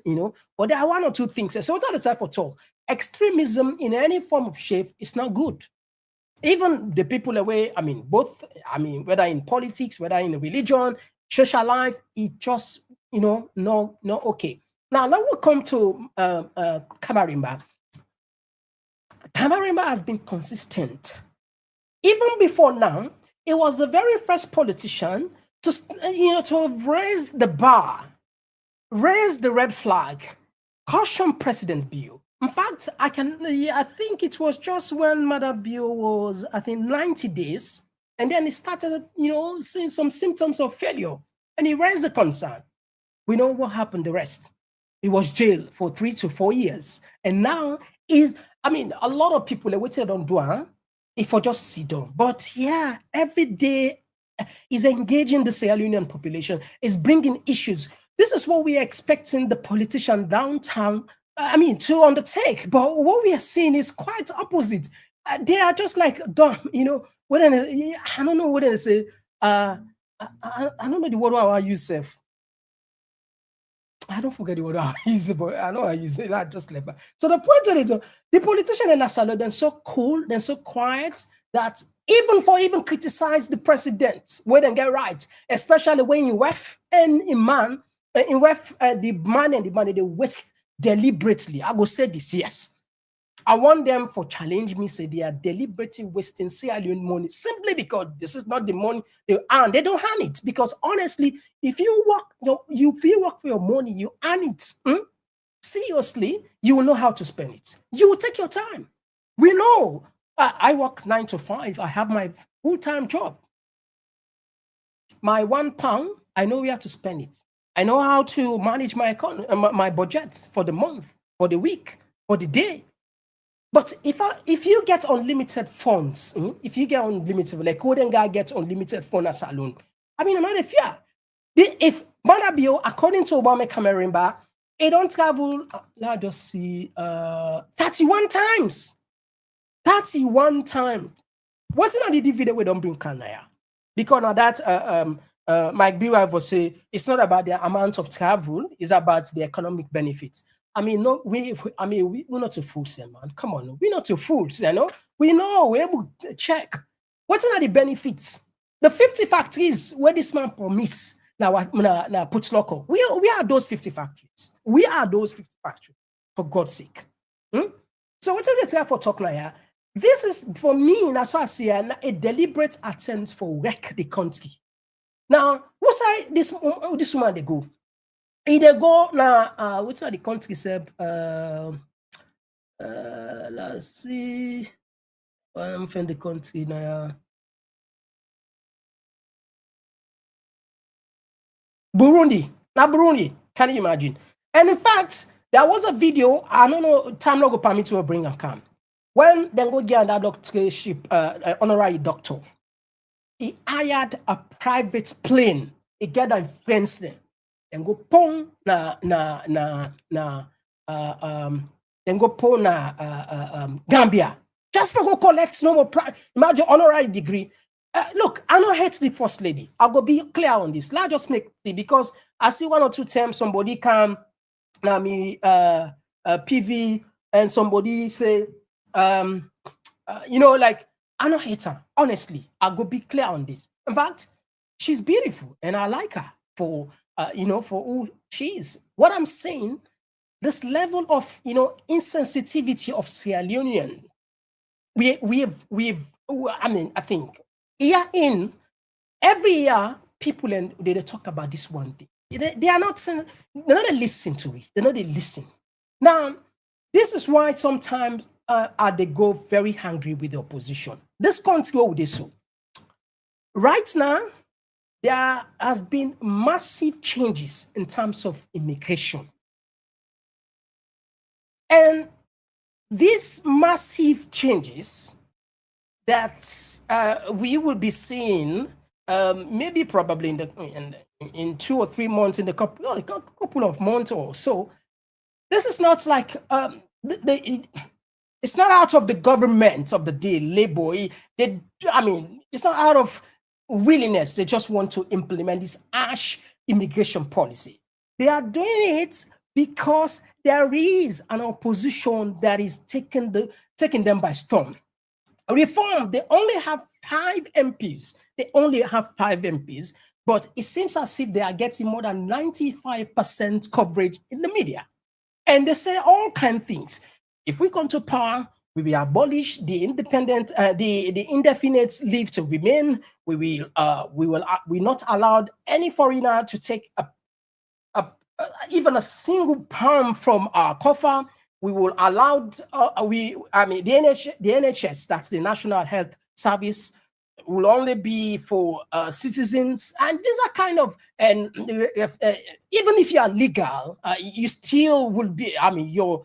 but there are one or two things. So what's the type of talk? Extremism in any form of shape is not good. Even the people away, whether in politics, whether in religion, social life, it just no, okay. Now we come to Kamarimba. Kamarimba has been consistent. Even before now, it was the very first politician to raise the bar, raise the red flag, caution President Bill. In fact, I think it was just when Mother Bill was, 90 days, and then he started, seeing some symptoms of failure, and he raised the concern. We know what happened, the rest. He was jailed for 3 to 4 years. And now a lot of people are waiting on Dua if I just sit down. But yeah, every day is engaging the Sierra Leonean population, is bringing issues. This is what we are expecting the politician downtown, to undertake. But what we are seeing is quite opposite. They are just like dumb, I don't know what they say. I don't know the word I use. I don't forget the word I use, but I know I use it. I just left. So the point is, the politician in Asalo, they're so cool, they're so quiet that even criticize the president, when they get right, especially when in WEF and in man, in WEF, the man and the money they waste deliberately. I will say this, yes. I want them for challenge me, say they are deliberately wasting Sierra Leone money simply because this is not the money they earn. They don't earn it because honestly, if you work for your money, you earn it. Seriously, you will know how to spend it. You will take your time. We know. I work 9 to 5. I have my full-time job. My £1, I know where to spend it. I know how to manage my budget for the month, for the week, for the day. But if you get unlimited funds, if you get unlimited, like Golden Guy gets unlimited fund at Salon, I'm not a fear. If Manabio, according to Obama Camerimba, it don't travel, let's just see, 31 times. 31 times. What's in the video we don't bring Kanaya? Because now that Mike B. was say it's not about the amount of travel, it's about the economic benefits. We're not to fools, man. Come on, we're not to fools, We know we're able to check. What are the benefits? The 50 factories where this man promised now puts local. We are those 50 factories. We are those 50 factories, for God's sake. So what are they for talk now? This is for me, that's why I say a deliberate attempt for wreck the country. Now, what's this woman they go? They go now, what's the country said? Let's see. I'm from the country now. Burundi. Now Burundi. Can you imagine? And in fact, there was a video, I don't know, time not go permit to bring a cam. When they go get that doctorship, honorary doctor, he hired a private plane. He get a fence there. Then go pong then go pong Gambia. Just for go collect no more imagine honorary degree. Look, I don't hate the first lady. I'll go be clear on this. Let's just make it because I see 1 or 2 times somebody come PV and somebody say like I don't hate her. Honestly, I'll go be clear on this. In fact, she's beautiful and I like her for for who she is. What I'm saying, this level of insensitivity of Sierra Leonean, I think in every year people and they talk about this one thing. They are not they're not listening to it. They're not listen. Now, this is why sometimes they go very hungry with the opposition. This country, what would they so? Right now, there has been massive changes in terms of immigration. And these massive changes that we will be seeing maybe probably in 2 or 3 months, in a couple of months or so. This is not like it's not out of the government of the day, labor. It's not out of willingness. They just want to implement this harsh immigration policy. They are doing it because there is an opposition that is taking them by storm. Reform, they only have 5 MPs. They only have 5 MPs, but it seems as if they are getting more than 95% coverage in the media. And they say all kinds of things. If we come to power, we will abolish the indefinite leave to remain. We will not allow any foreigner to take even a single pound from our coffer. We will allow the NHS, that's the National Health Service. will only be for citizens, and these are kind of, and even if you are legal, you still will be, I mean, your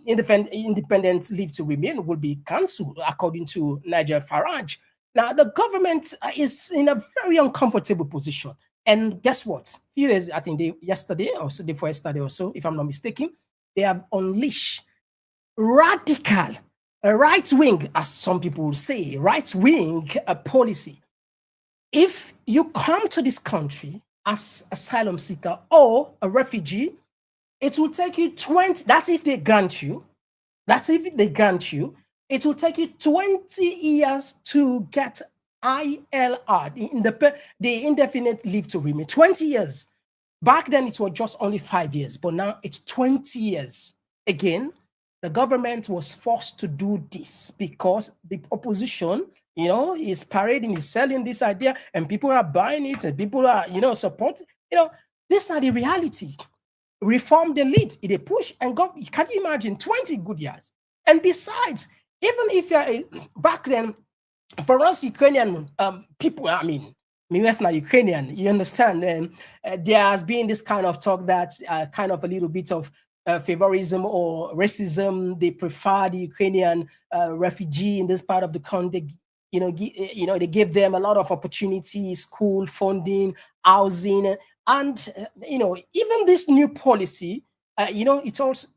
independent leave to remain will be cancelled, according to Nigel Farage. Now, the government is in a very uncomfortable position. And guess what? Few days, I think yesterday or so, before yesterday or so, if I'm not mistaken, they have unleashed radical, a right wing, as some people will say, right wing policy. If you come to this country as asylum seeker or a refugee, it will take you 20, that's if they grant you, it will take you 20 years to get ILR, the indefinite leave to remain. 20 years. Back then, it was just only 5 years, but now it's 20 years. Again, the government was forced to do this because the opposition, is parading, is selling this idea, and people are buying it, and people are, supporting. These are the reality. Reform the lead, it push, and go. Can you imagine 20 good years? And besides, even if you're back then, for us Ukrainian people, I mean, if not Ukrainian, you understand, there has been this kind of talk that's kind of a little bit of favorism or racism. They prefer the Ukrainian refugee in this part of the country. They give them a lot of opportunities, school funding, housing, and even this new policy, it's also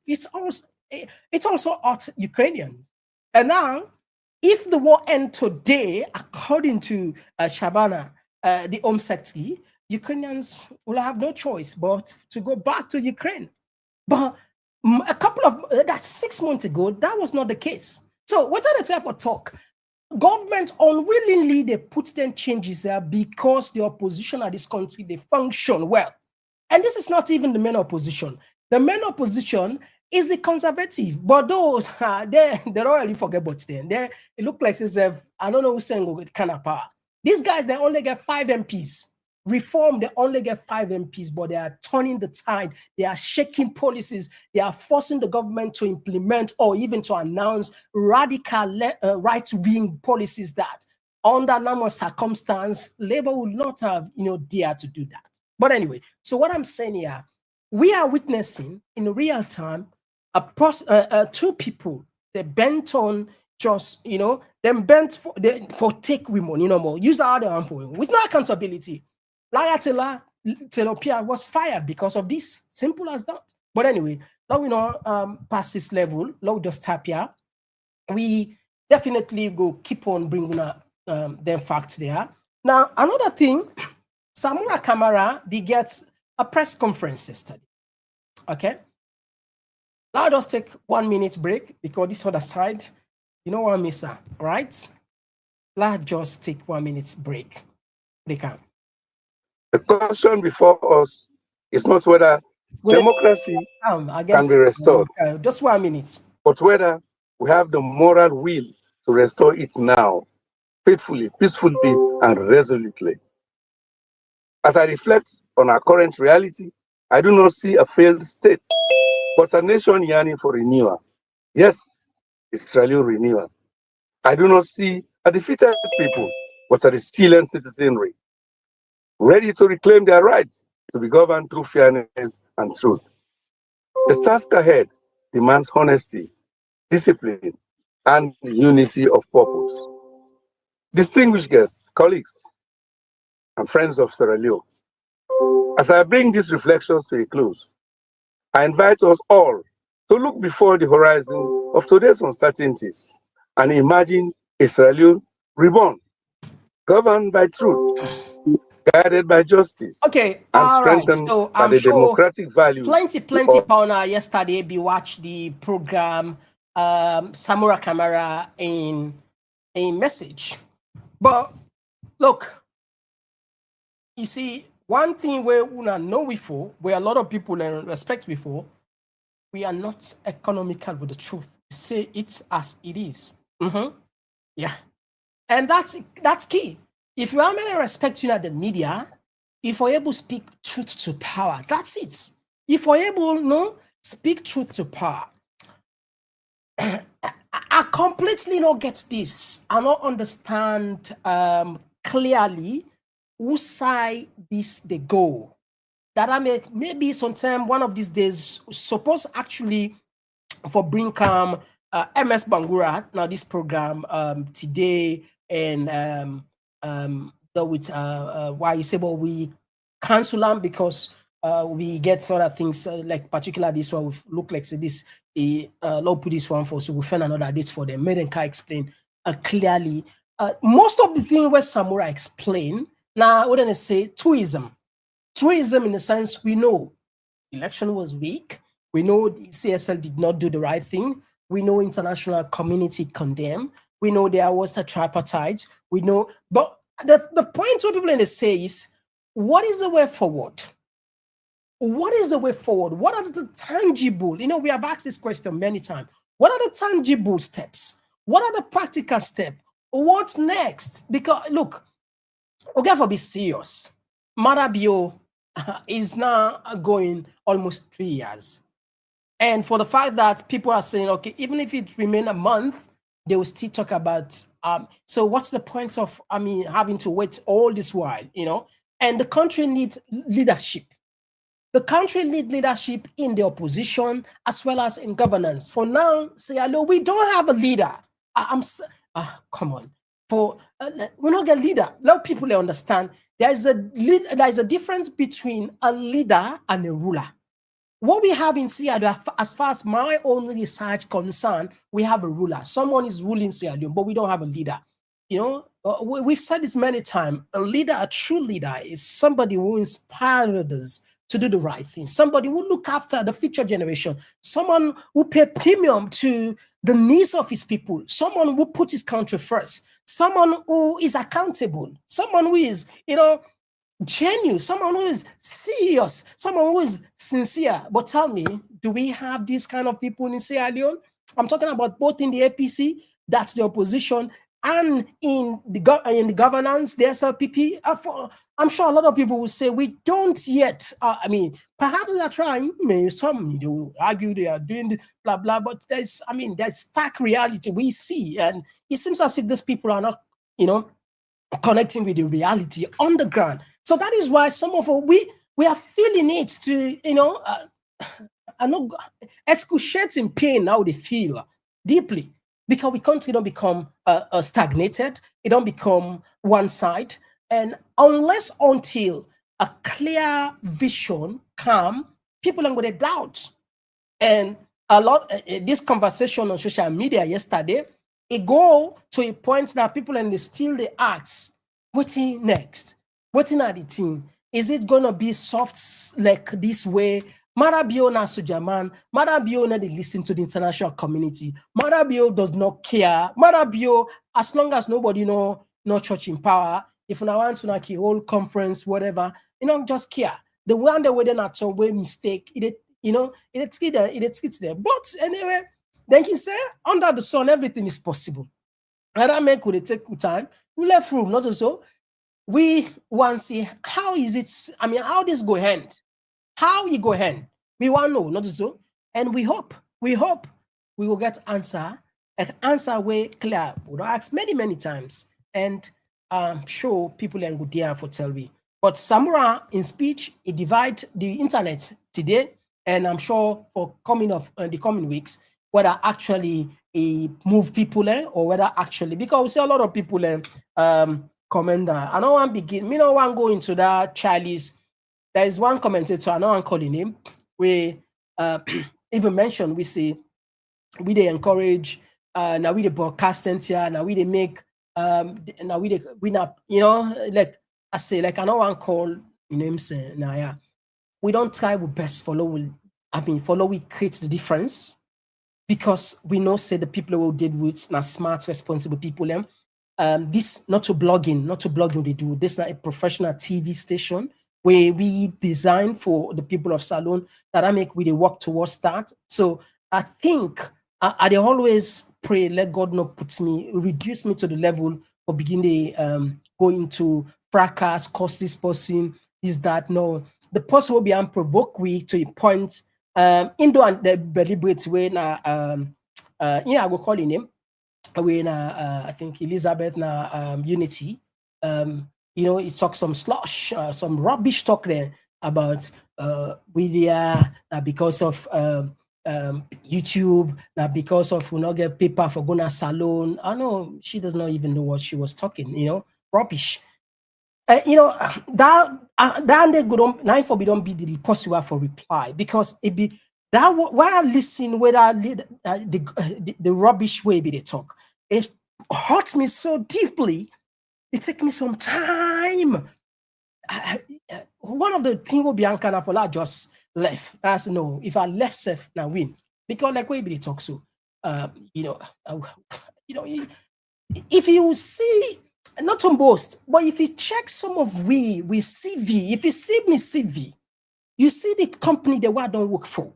hurt Ukrainians. And now, if the war ends today, according to Shabana, the Home Secretary, Ukrainians will have no choice but to go back to Ukraine. But that's 6 months ago, that was not the case. So what are the type of talk? Government unwillingly, they put them changes there because the opposition at this country, they function well. And this is not even the main opposition. The main opposition is the conservative, but those they don't really forget about them. It look like as if, I don't know who's saying with kind of power. These guys, they only get 5 MPs. Reform, they only get 5 MPs, but they are turning the tide. They are shaking policies. They are forcing the government to implement or even to announce radical right-wing policies that, under normal circumstance, Labour would not have, dare to do that. But anyway, so what I'm saying here, we are witnessing in real time two people, they bent on just, them bent for take women, more use our arm for women with no accountability. Liar Telopia was fired because of this. Simple as that. But anyway, now we know past this level, now we just tap here. We definitely go keep on bringing up them facts there. Now, another thing, Samura Kamara, they get a press conference yesterday. Okay. Now just take 1 minute break because this other side, what, Missa, right? Let's just take 1 minute break. They can. The question before us is not whether democracy can be restored, just 1 minute, but whether we have the moral will to restore it now, faithfully, peacefully, and resolutely. As I reflect on our current reality, I do not see a failed state, but a nation yearning for renewal. Yes, Israeli renewal. I do not see a defeated people, but a resilient citizenry, ready to reclaim their rights to be governed through fairness and truth. The task ahead demands honesty, discipline, and unity of purpose. Distinguished guests, colleagues, and friends of Sierra Leone, as I bring these reflections to a close, I invite us all to look before the horizon of today's uncertainties and imagine a Sierra Leone reborn, governed by truth, guided by justice, okay, and all right. strengthened So by I'm the sure democratic values. plenty pounder yesterday be watch the program Samura Kamara in a message. But look, you see, one thing where we know before, where a lot of people respect before, we are not economical with the truth. Say it as it is. Yeah. And that's key. If you are going to respect the media, if you're able to speak truth to power, that's it. If you're able to speak truth to power, I completely not get this. I don't understand clearly whose side this they go. That I make maybe sometime one of these days suppose actually for bring MS Bangura now this program today and the with why you say but we cancel them because we get sort of things like particular this one we look like say this Lord put this one for so we find another date for them. Made can explain clearly most of the thing where Samurai explain now what I say tourism in the sense we know election was weak. We know the CSL did not do the right thing. We know international community condemned. We know there was a tripartite. We know, but the point what people in the say is, what is the way forward? What is the way forward? What are the tangible? You know, we have asked this question many times. What are the tangible steps? What are the practical steps? What's next? Because look, okay, for be serious. Marabio is now going almost 3 years. And for the fact that people are saying, okay, even if it remain a month, they will still talk about, so what's the point of, having to wait all this while, you know? And the country needs leadership. The country needs leadership in the opposition as well as in governance. For now, say, hello, we don't have a leader. Come on. We don't get leader. Let people understand there's a difference between a leader and a ruler. What we have in Sierra, as far as my own research concerned, we have a ruler. Someone is ruling Sierra Leone, but we don't have a leader. You know, we've said this many times. A leader, a true leader, is somebody who inspires us to do the right thing. Somebody who look after the future generation. Someone who pay premium to the needs of his people. Someone who put his country first. Someone who is accountable. Someone who is, genuine, someone who is serious, someone who is sincere. But tell me, do we have these kind of people in Sierra Leone? I'm talking about both in the APC, that's the opposition, and in the governance, the SLPP. I'm sure a lot of people will say we don't yet. Perhaps they are trying. Some they will argue they are doing this, blah blah. But there's stark reality we see, and it seems as if these people are not, connecting with the reality on the ground. So that is why some of us, we are feeling it to, excruciating pain now they feel deeply because we country don't become stagnated. It don't become one side. And until a clear vision come, people are going to doubt. And a lot, this conversation on social media yesterday, it go to a point that people and still they ask, what's next? What's at the team? Is it gonna be soft like this way? Marabio na Sujaman, Marabio na they listen to the international community. Marabio does not care. Marabio, as long as nobody no church in power, if una want to like a whole conference, whatever, just care. The one that we're not some way mistake, it's there. But anyway, then he said, under the sun, everything is possible. And that make would take time. We left room, not so. We want to see how is it, how this go hand. How it go hand. We want to know, not so. And we hope we will get an answer way clear. We'll ask many times. And sure people are good there for tell me. But Samura in speech, it divide the internet today. And I'm sure for the coming weeks, whether actually move people or whether actually, because we see a lot of people comment that. I don't want to begin, me don't want to go into that Charlie's. There is one commentator, I don't want to call him, we even mentioned, we say, we they encourage, now we the broadcasting here, now we they make, now we not, like I say, like I don't want to call names, now yeah. We don't try with best follow, we create the difference. Because we know, say the people who did with now smart, responsible people. This not to blogging they do. This is not a professional TV station where we design for the people of Salon that I make with a work towards that. So I think I always pray, let God not reduce me to the level of beginning go into fracas, cause this person, is that no. The person will be unprovoked to a point. Indo and the deliberate way now, I will call him. when I think Elizabeth na Unity, he talked some slush, some rubbish talk there about media because of YouTube, that because of we not get paper for going to salon. I know she does not even know what she was talking. Rubbish. That they go on nine for don't be the possible for reply because it be that while I listen whether the rubbish way be they talk, it hurts me so deeply. It take me some time. One of the thing will be Ankara for that just left. That's no. If I left safe now win because like we be they talk so. Uh, you know, uh, you know, if you see, not to boast, but if you check some of we CV, if you see me CV, you see the company that I don't work for.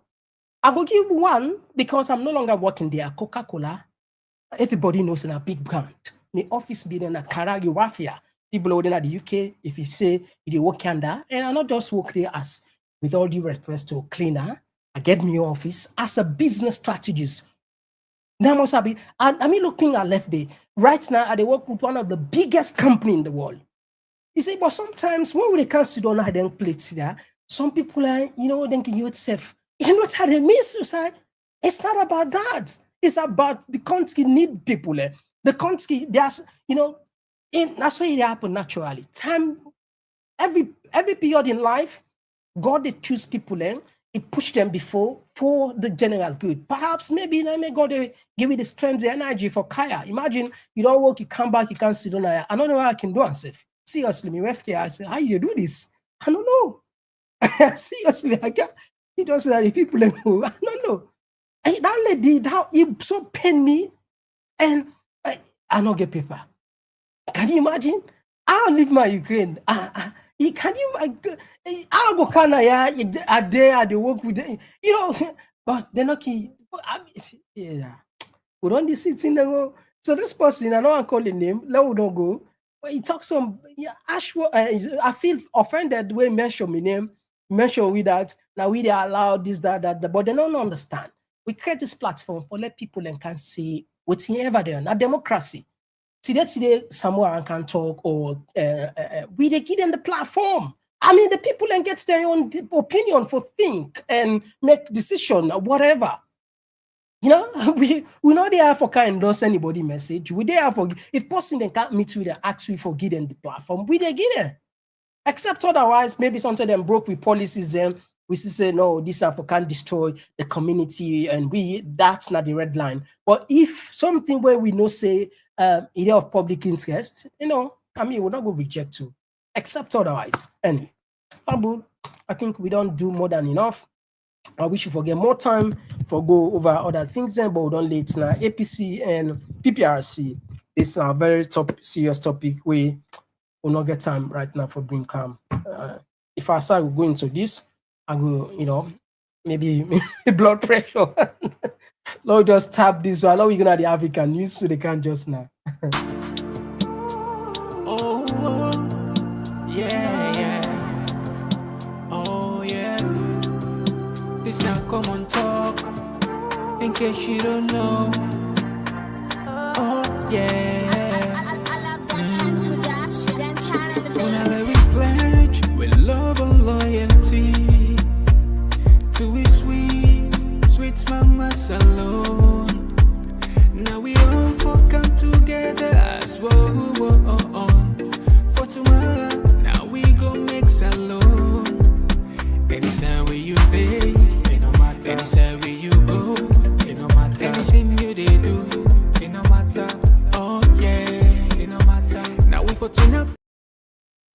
I will give one because I'm no longer working there. Coca-Cola, everybody knows in a big brand. The office building a Karagi Wafia. People over there at the UK, if you say you work under, and I not just work there as with all due respect to cleaner, I get me office as a business strategist. Now must be. I mean, looking at left day right now, I work with one of the biggest company in the world. You see, but sometimes when we can't sit on a then plate there, some people are, thinking you itself. You know what I mean? Suicide. It's not about that. It's about the country need people. The country, there's, that's why it happen naturally. Time, every period in life, God they choose people and he push them before for the general good. Perhaps maybe may God give you the strength, the energy for Kaya. Imagine you don't work, you come back, you can't sit on. I don't know what I can do and say. Seriously, me left here. I say, how you do this? I don't know. Seriously, I can't. He does that. The people, I don't know. And that lady, that it so pain me, and I don't get paper. Can you imagine? I'll leave my Ukraine. Can you? I'll go Canada. A day I they work with them. But they're not key. Yeah. We don't sit in there. So this person, I know I call the name. Let we don't go. But he talks some. Yeah, I feel offended when he mention my name. Mention with that. Now we they allow this, that. But they don't understand. We create this platform for let people and can see what's ever there. Not democracy. Today, someone can talk or we they give them the platform. I mean, the people and get their own opinion for think and make decision or whatever. We not there for can endorse anybody message. We there for if person they can't meet with the ask we for give them the platform. We they give them. Except otherwise, maybe something them broke with policies. Them we say no, this can destroy the community, and that's not the red line. But if something where we know say it of public interest, I mean, we're not going to reject too. Except otherwise. Anyway, Fabu, I think we don't do more than enough. I wish you forget more time for go over other things then, but we don't late now. APC and PPRC. It's a very serious topic. We will not get time right now for bring calm. If I say we go into this, I go, maybe blood pressure. Lord, just tap this one. Now we're gonna the African news so they can't just now. Oh, yeah. Oh, yeah. This now Komon-Tok. In case you don't know. Oh, yeah. Whenever we pledge with love and loyalty to a sweet mamas alone. Now we all come together as one. For tomorrow, now we go make salon. Anytime where you pay, it no matter. Anytime where you go, it no matter. Anything you they do, it no matter. Oh yeah, it no matter. Now we for turn up.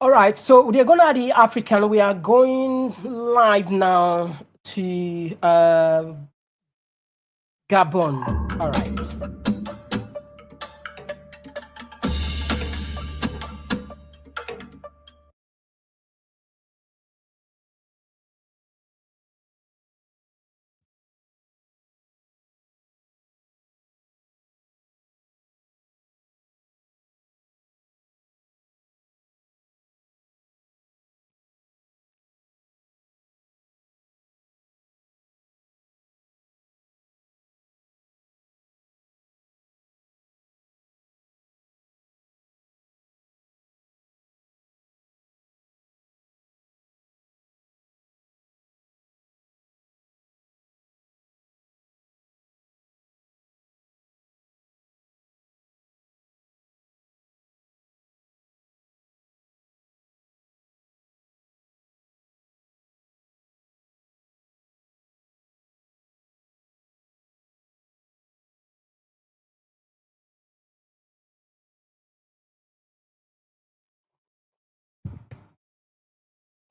All right, so we're gonna the African. We are going live now to Gabon. All right.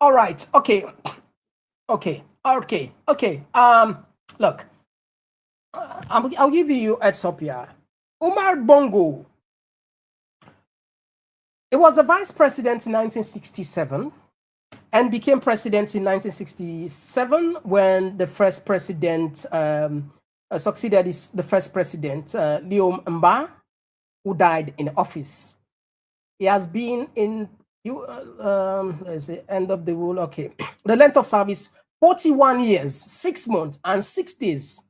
All right. Okay. Okay. Okay. Okay. Look, I'll give you heads up here. Umar Bongo. He was a vice president in 1967 and became president in 1967 when the first president succeeded the first president, Leo Mba, who died in office. He has been in let's say end of the rule. Okay, the length of service 41 years, 6 months, and 6 days.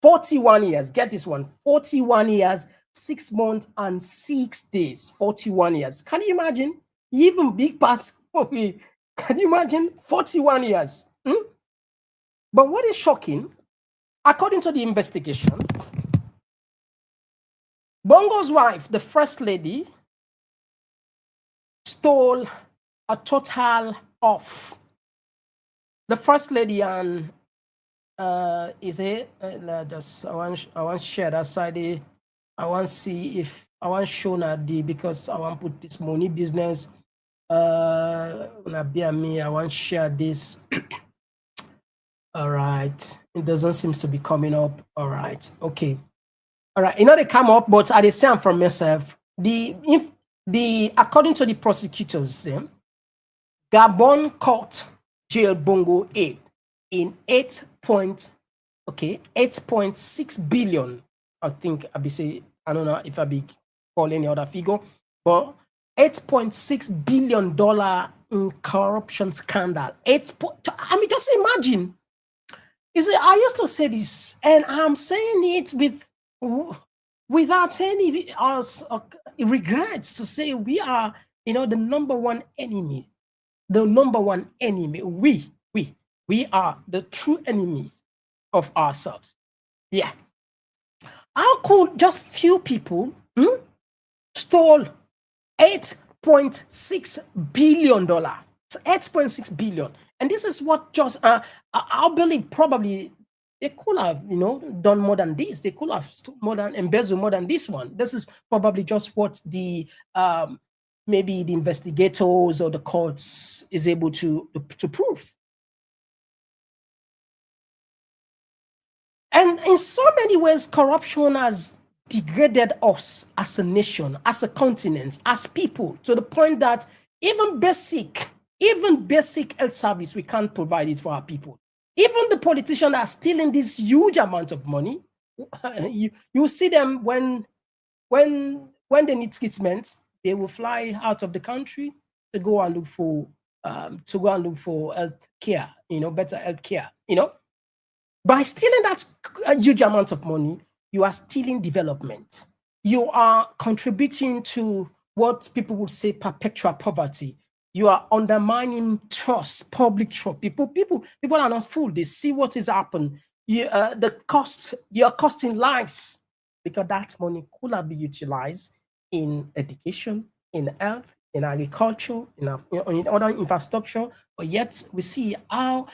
41 years. Get this one: 41 years, 6 months, and 6 days. 41 years. Can you imagine? Even big pass. Can you imagine 41 years? But what is shocking, according to the investigation, Bongo's wife, the first lady, stole a total of the first lady and is it just I want share that side. I want see if I want show that the because I want put this money business me. I want share this. All right, it doesn't seem to be coming up. All right, okay, all right. You know they come up, but I say I'm from myself. The according to the prosecutors, Gabon court jailed Bongo 8 in 8.6 billion. I think I be say I don't know if I be call any other figure, but $8.6 billion in corruption scandal. I mean, just imagine. You see, I used to say this, and I'm saying it without any regrets to say we are, the number one enemy. The number one enemy. We are the true enemies of ourselves. Yeah. How could just few people stole $8.6 billion? $8.6 billion. And this is what just I believe probably they could have, done more than this. They could have embezzled more than this one. This is probably just what the maybe the investigators or the courts is able to prove. And in so many ways, corruption has degraded us as a nation, as a continent, as people, to the point that even basic health service, we can't provide it for our people. Even the politicians are stealing this huge amount of money. You see them when they need treatment, they will fly out of the country to go and look for health care, better health care, By stealing that huge amount of money, you are stealing development. You are contributing to what people would say perpetual poverty. You are undermining trust, public trust. People are not fooled. They see what is happening. You are costing lives because that money could have been utilized in education, in health, in agriculture, in other infrastructure. But yet we see how,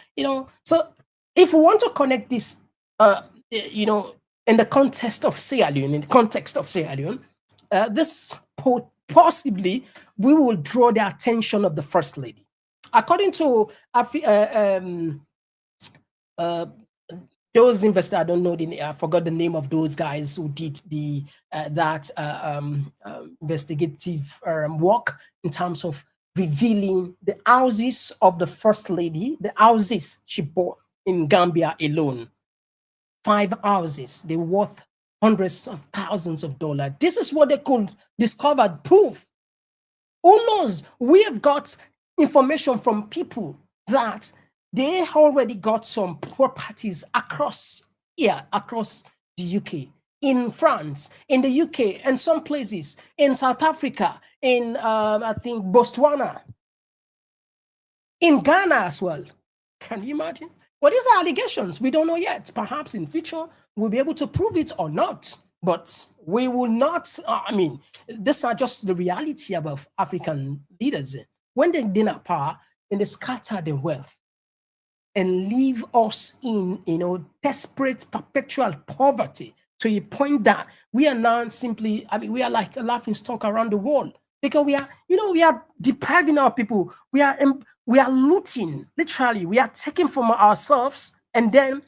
so if we want to connect this, in the context of Sierra Leone, this possibly we will draw the attention of the first lady. According to those investors, I don't know I forgot the name of those guys who did the investigative work in terms of revealing the houses of the first lady, the houses she bought in Gambia alone. 5 houses, they're worth hundreds of thousands of dollars. This is what they could discover, proof. Who knows? We have got information from people that they already got some properties across the UK, in France, in the UK, and some places, in South Africa, in I think Botswana, in Ghana as well. Can you imagine? Well, these are allegations. We don't know yet. Perhaps in future, we'll be able to prove it or not. But we will not, these are just the reality about African leaders. When they gain power, then they scatter the wealth and leave us in, desperate, perpetual poverty to a point that we are now simply, we are like a laughing stock around the world. because we are depriving our people. We are looting, literally. We are taking from ourselves and then,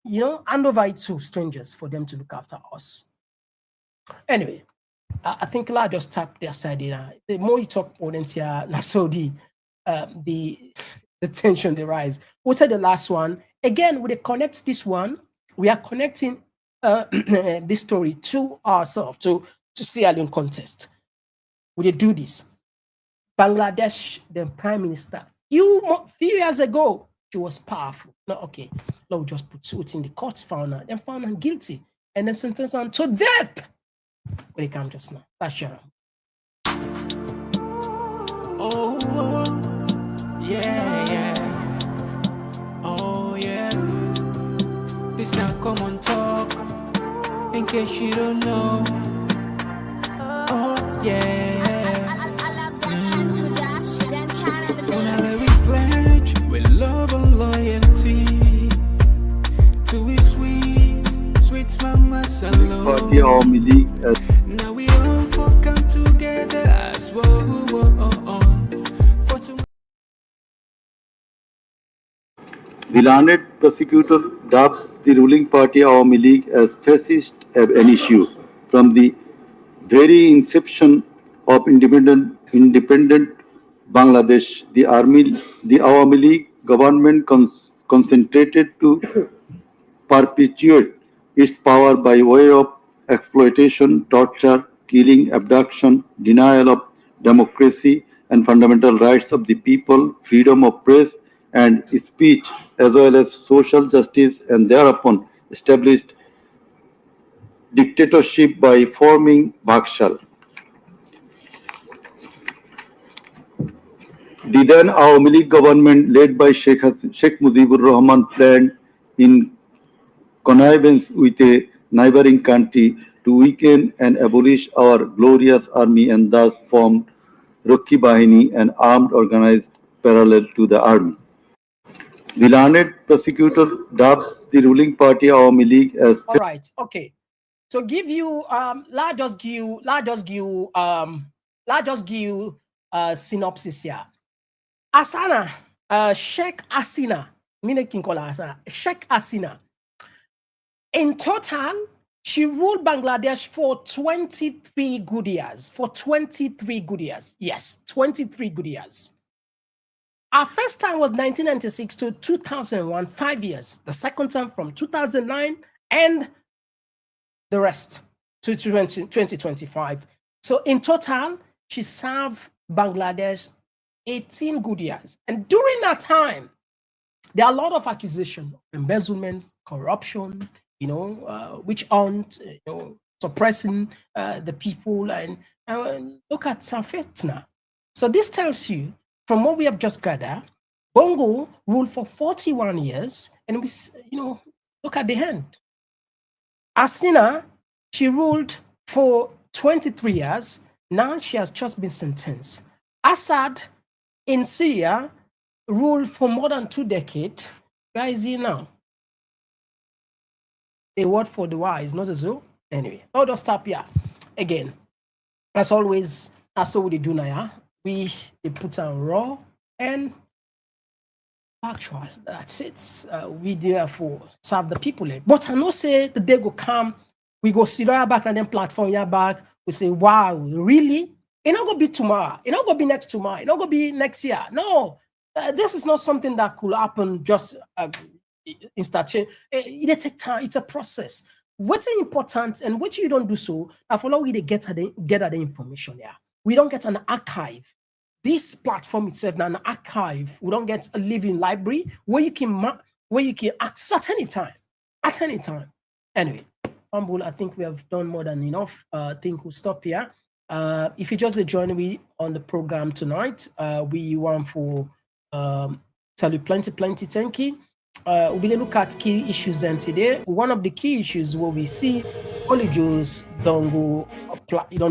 hand over it to strangers for them to look after us. Anyway, I think I just tap their side here. The more you talk about here, so the tension they rise. We'll take the last one again. We connect this one. We are connecting this story to ourselves to Sierra Leone contest. We do this. Bangladesh, the prime minister, few years ago, she was powerful. No, okay, no, we just put suit in the courts, found her, then found her guilty, and then sentenced her to death. But they come just now. That's Sharon. Oh, yeah. Oh, yeah. This now Komon-Tok. In case you don't know. Oh, yeah. We pledge with love and loyalty to a sweet mama salon. Now we all come together as one. The learned prosecutor dubbed the ruling party Awami League as fascist ab initio. From the very inception of independent Bangladesh, the Awami League government concentrated to perpetuate its power by way of exploitation, torture, killing, abduction, denial of democracy and fundamental rights of the people, freedom of press and speech, as well as social justice, and thereupon established dictatorship by forming Bhakshal. The then Awami League government, led by Sheikh Mujibur Rahman, planned in connivance with a neighboring country to weaken and abolish our glorious army and thus formed Rakhi Bahini, an armed organized parallel to the army. The learned prosecutor dubbed the ruling party Awami League as... All right, okay. So give you let's just give synopsis here. Asana, Sheikh Asina, Sheikh Asina. In total, she ruled Bangladesh for 23 good years. For 23 good years. Yes, 23 good years. Our first time was 1996 to 2001, 5 years. The second time from 2009 and the rest to 2025. So in total, she served Bangladesh 18 good years. And during that time, there are a lot of accusations, embezzlement, corruption, witch hunt, suppressing the people, and look at Safetna. So this tells you, from what we have just gathered, Bongo ruled for 41 years, and we, look at the end. Asina, she ruled for 23 years. Now she has just been sentenced. Assad in Syria ruled for more than 2 decades. Where is he now? A word for the wise, not as well. Anyway, I'll just stop here. Again, as always, that's what we do now. We put on raw and factual. That's it. We therefore serve the people. But I know say the day will come, we go sit our back and then platform your back. We say, wow, really? It's not going to be tomorrow. It's not going to be next tomorrow. It's not going to be next year. No, this is not something that could happen just instantly. It takes time. It's a process. What's important and what you don't do so, I follow we get at the information. Yeah, we don't get an archive. This platform itself, an archive. We don't get a living library where you can access at any time. At any time. Anyway, Humble, I think we have done more than enough. I think we'll stop here. If you just join me on the program tonight, we want for tell you plenty thank you. We're going to look at key issues then today. One of the key issues where we see Bolle Jos don't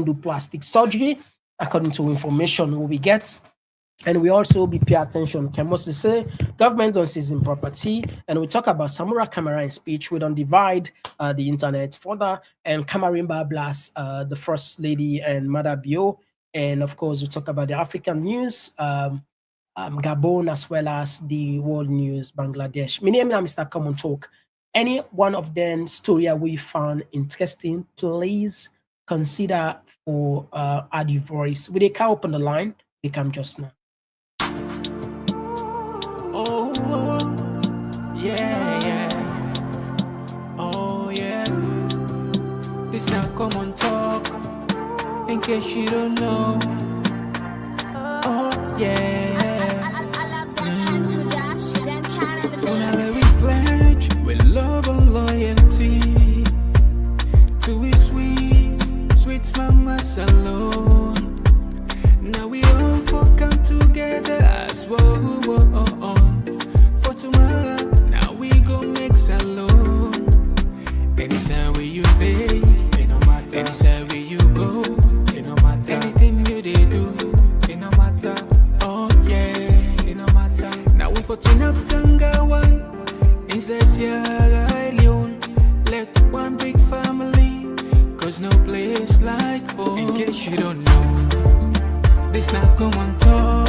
do plastic surgery according to information we get. And we also be pay attention. Kemos say government don't seize property, and we talk about Samura Camera in speech. We don't divide the internet further, and Kamarimba Blas, the first lady, and Mada Bio, And of course, we talk about the African news, Gabon, as well as the world news, Bangladesh. My name is Mr. Komon-Tok. Any one of them story we found interesting, please consider for add your voice. With a cow up on the line, they come just now. Oh, yeah, yeah. Oh, yeah. This now Komon-Tok. In case you don't know. Oh, yeah. We pledge with love and loyalty to we sweet mamas alone. Now we all come together as one. For tomorrow, now we go make salon. Anytime where you day, anytime where you go, anything you they do, it no matter. Oh yeah, it no matter. Now we for turn up Tanga one, inside Sierra Leone. Let one big family, cause no place like home. In case you don't know, this not Komon-Tok.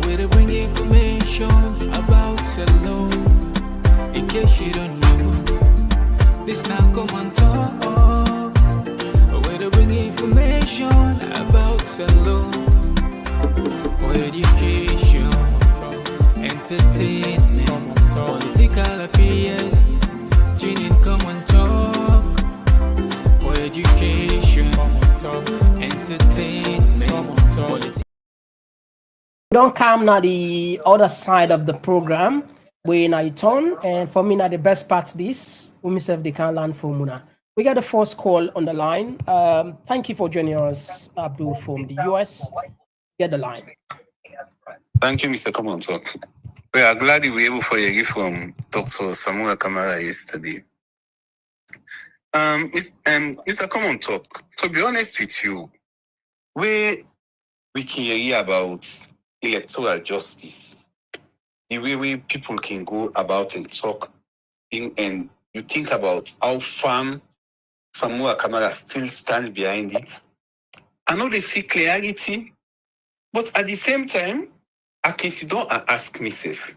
Where they bring information about salon. In case you don't know, this now Komon-Tok. Where they bring information about salon. For education, entertainment, political affairs. Tune in Komon-Tok. For education, entertainment, political. We don't come now the other side of the program. We now turn, and for me now the best part of this, we myself they can learn from Muna. We got the first call on the line. Thank you for joining us, Abdul from the US. Get the line. Thank you, Mr. Komon-Tok. We are glad we were able to hear from Dr. Samuel Kamara yesterday. Mr. Komon-Tok, to be honest with you, we can hear about electoral justice, the way people can go about and talk, and you think about how firm Samuel Kamara still stand behind it. I know they see clarity, but at the same time, I can sit down and ask myself,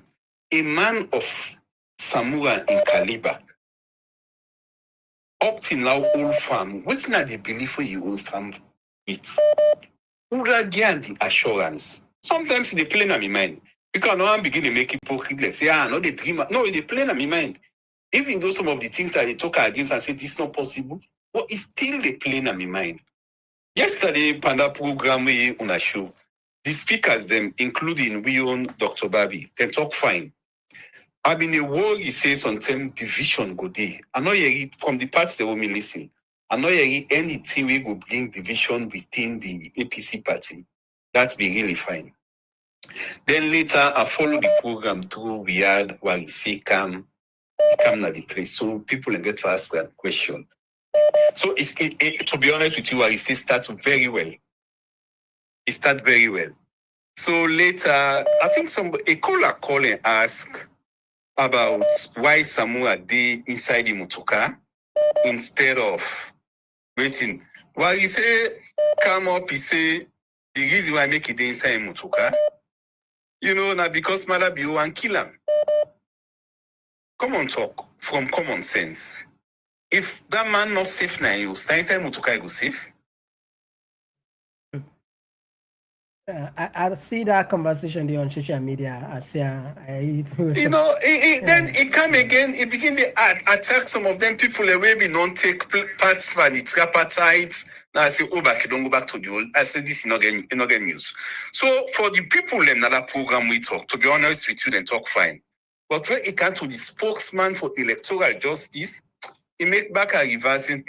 a man of Samuel in caliber, up till now, old farm, what's not the belief for you old farm with? Who get the assurance? Sometimes they play on my mind. Because no one begin to make hypocrite like say, no, they dream. No, they play on my mind. Even though some of the things that they talk against and say this is not possible, but it's still they play on my mind. Yesterday, Panda program we on a show, the speakers them, including we own Dr. Babi, they talk fine. I've been a war he says on term division go day. I know you from the parts they will me listen. I know you anything we go bring division within the APC party. That's be really fine. Then later I follow the program through Riyadh where he say come na the place. So people get to ask that question. So to be honest with you, what he say start very well. It start very well. So later, I think a caller call and ask about why Samuel did inside the motoka instead of waiting. While he say come up, he say the reason why I make it inside motoka, you know, now because Mother be one kill him. Komon-Tok from common sense. If that man not safe now, you stay inside motoka, you go safe. I see that conversation there on social media. I see, you know, then it come again. It begin to attack some of them people away. We don't take parts for the tripartite. Now I say, oh, back, don't go back to the old. I said, this is not getting news. So for the people in that program we talk, to be honest with you, then talk fine. But when it comes to the spokesman for electoral justice, he make back a reversing.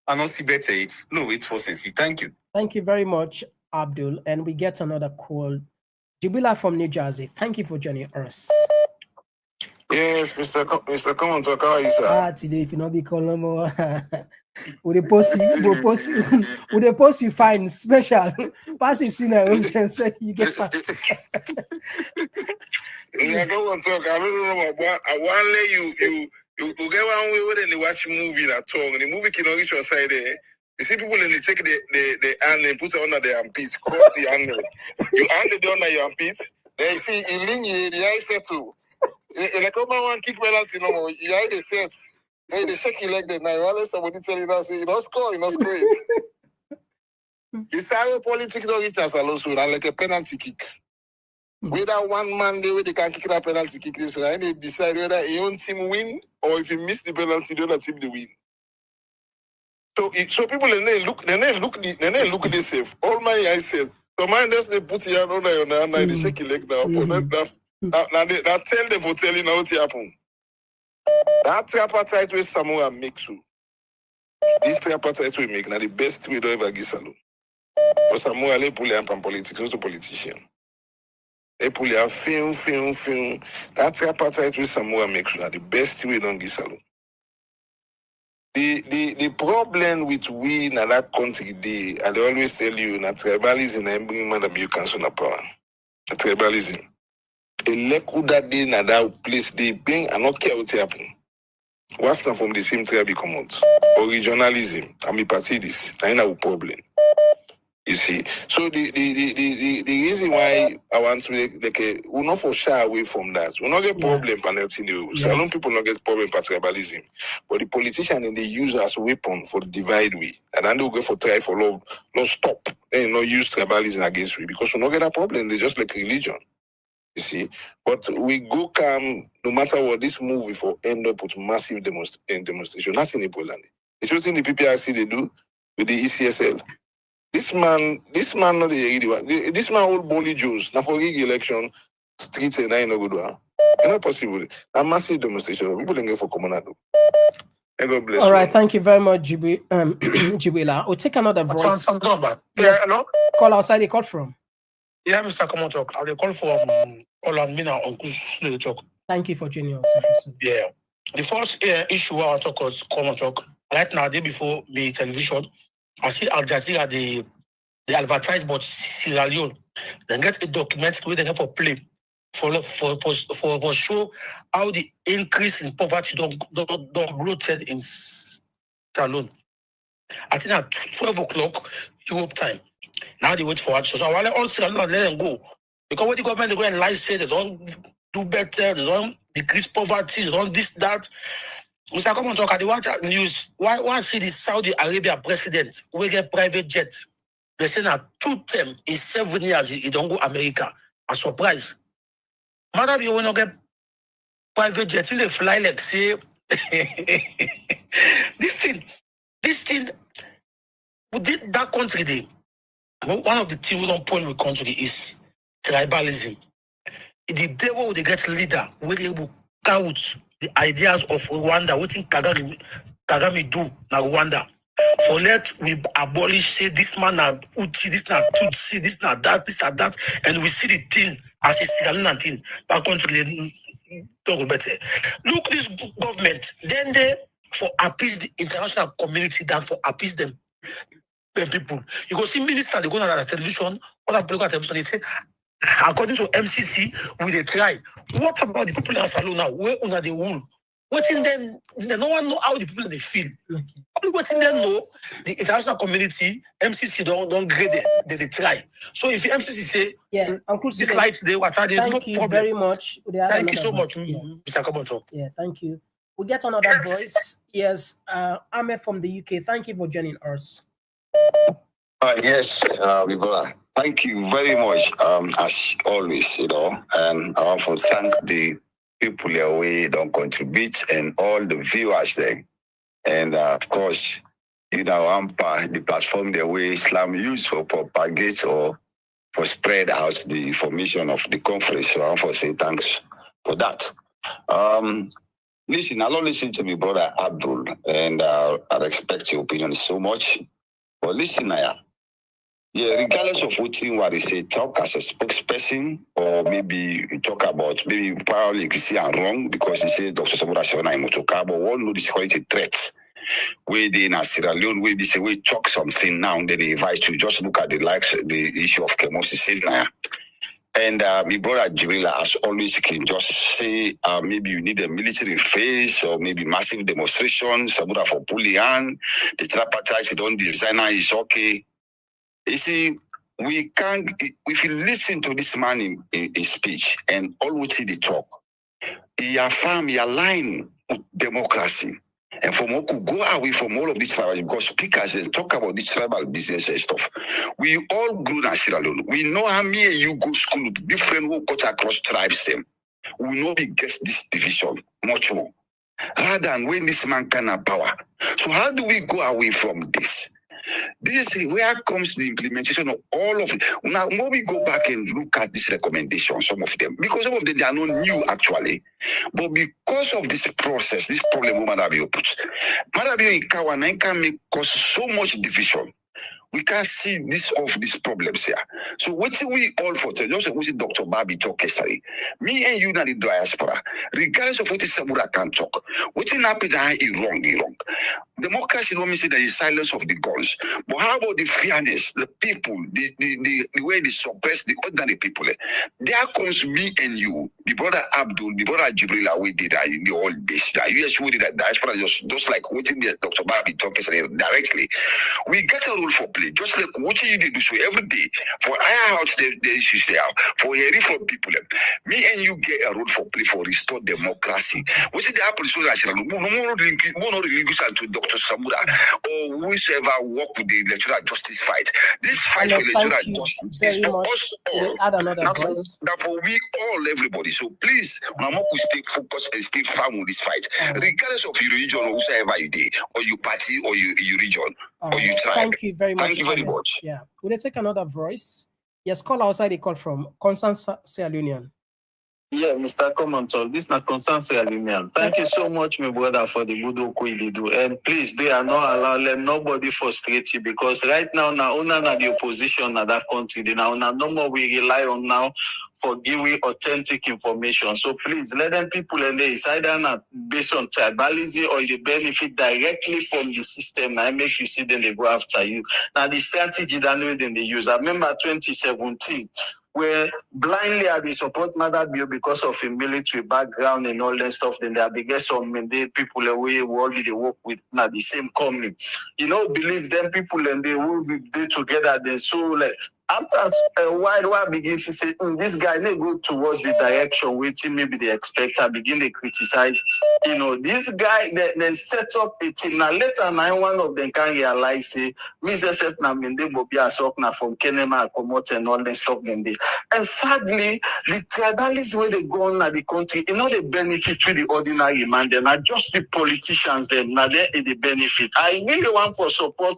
I don't see better. It's low wait for sense. Thank you. Thank you very much, Abdul. And we get another call. Jubila from New Jersey. Thank you for joining us. Yes, Mr. Komon-Tok, how are you, sir? Today, if you not be calling more, would they post you fine special? Pass it in and say you get fine. Yeah, Komon-Tok, I don't know about. I want to let you get one way when they watch movie at all. The movie cannot reach your side there. You see people and they take the hand and put it under their armpits, cross the hand. You hand it under your armpit, then you see in ligne, the eye settle. Like one kick penalty, no more. You have the set. Then they shake your leg. Then now, unless somebody tell you now, say you don't score it. The Sarah politics don't reach us alone, so like a penalty kick. Whether one man they can kick that penalty kick this, and they decide whether your own team win or if you miss the penalty, the other team they win. So people they look this safe. All my eyes said. So mine just they put your hand on your hand, they shake your leg now. Now they tell them for telling how it happen. That tripartite with Samoa makes you. This tripartite we make now the best we don't ever get salon. Because Samoa they pull up politics, also politician. They pull up film. That tripartite with Samoa makes you now the best we don't get salon. The problem with we in that country, they always tell you that tribalism and bring man you cancel the power. The tribalism. The leg that day in that place they bring and not care what happen. What's not from the same tribe come out? Or regionalism. I mean party this. I know problem. You see. So the reason why I want to we're not for shy away from that. We not get problem penalty. Salon people not get problem for tribalism. But the politicians and they use as a weapon for divide we. And then they'll go for try for law stop. They not use tribalism against we because we not get a problem. They just like religion. You see, but we go come no matter what. This movie for end up with massive demonstration. That's in Poland. It's what in the PPRC they do with the ECSL. This man not the one. This man hold Bolle Jos. Now for rig election, streets and I no good one. It's not possible. A massive demonstration. People don't get for Komon-Tok. God bless. All right, thank you very much, Jibila. We'll take another voice. Yes, hello. Call outside. They call from. Yeah, Mr. Komon-Tok. I'll call from Olamina Uncle Talk. Thank you for joining us. Yeah. The first issue I want to talk was Komon-Tok. Right now, day before the television, I see Al Jazeera they advertise about Sierra Leone. They get a document where they have for play for show how the increase in poverty don't bloated in Sierra Leone. I think at 12 o'clock Europe time. Now they wait for action. So I want all Sierra Leone let them go. Because when the government they go and lie say they don't do better, they don't decrease poverty, they don't this, that. Mr. Komon-Tok, at the watch news, why see the Saudi Arabia president we get private jet? They say that 2 terms in 7 years he don't go America. A surprise. Madam, you will not get private jet in the fly like say this thing within that country they one of the things we don't point with country is tribalism. The devil they get leader where they will count the ideas of Rwanda, what Kagame do na Rwanda. For let we abolish, say this man na Uti, this na Tutsi, this na that, and we see the thing as a Sierra Leone thing. That country talk better. Look, this government, then they for appease the international community than for appease them people. You go see minister, they go on the television, other people on television, they say, according to MCC, we they try. What about the people in Salon now? Where under the wool? What in them? No one know how the people they feel. Only what in them know the international community, MCC don't grade it, they try. So if MCC say, Uncle this lights they what are they? Thank no you problem. very much. Thank you so much, Mr. Komon-Tok. Yeah, thank you. We get another voice. Yes, Ahmed from the UK. Thank you for joining us. Yes, Rigola. Thank you very much, as always, and I want to thank the people away don't contribute and all the viewers there. And of course, AMPA, the platform the way Islam use for propagate or for spread out the information of the conference. So I want to say thanks for that. Listen, I don't listen to my brother Abdul, and I respect your opinion so much. But listen, regardless of what they say, talk as a spokesperson, or maybe you talk about maybe probably you can see I'm wrong because you say Dr. Sabura Shona Imotoka, but one know the security threats. Where they in Sierra Leone, where they say we talk something now, then they invite you. Just look at the issue of Kemosi now. And my brother Jibrila, as always, can just say maybe you need a military phase or maybe massive demonstrations, Sabura for Pulian, the tripartite, don't designer is okay. You see, we can't, if you listen to this man in speech and all what he talk, he affirm, he align with democracy. And from what could go away from all of these tribal, because speakers and talk about this tribal business and stuff. We all grew in Sierra Leone. We know how me and you go school with different who cut across tribes them. We know we get this division much more. Rather than when this man can have power. So how do we go away from this? This is where comes the implementation of all of it. Now, when we go back and look at these recommendations, some of them, because some of them, they are not new actually, but because of this process, this problem Madabio puts, Madabio in Kawana can make cause so much division. We can't see this of these problems here. So what we all for today, just what Dr. Bobby talk yesterday, me and you in the diaspora, regardless of what is Samura can talk, what's in happen is wrong, wrong. Democracy don't mean that is silence of the guns. But how about the fairness, the people, the way they suppress the ordinary people? There comes me and you, the brother Abdul, the brother Jibrila, we did that in the old base. Yes, we did that diaspora just like what Dr. Bobby talk yesterday directly. We get a role for play, just like what you do so every day. For our house, the issues there, for hearing from people. Me and you get a role for play for restore democracy. What is the apple so national? No more relinquish to Dr. Samura or whoever work with the electoral justice fight. This fight for electoral justice is for us all. Not for we all, everybody. So please, Mama, we stay focused and stay firm with this fight, regardless of your religion or whoever you did, or your party, or your region, or your tribe. Thank you very much. Thank you very much. Yeah. Will they take another voice? Yes, call outside the call from Concern Sierra Union. Yeah, Mr. Komon-Tok, this is not Concern Sierra Union. Thank you so much, my brother, for the good work you do. And please, they are not allowed, let nobody frustrate you, because right now, the opposition of that country, no more we rely on now for giving authentic information. So please, let them people and they it's either not based on tribalism or they benefit directly from the system. I make you see then they go after you. Now the strategy that they use. I remember 2017, where blindly they support Mother Bio because of a military background and all that stuff. Then they biggest some people away who already they work with now the same company. You know, believe them people and they will be there together. Then so like after a while begins to say, this guy they go towards the direction waiting maybe they expect. I begin to criticize. You know, this guy then set up a team. Now later one of them can realize say, Mr. na mende bobia sokna from Kenema Komot and all that stuff then they. And sadly, the tribalists where they go on at the country, you know, they benefit to the ordinary man. They're not just the politicians. They're not there in the benefit. I really want for support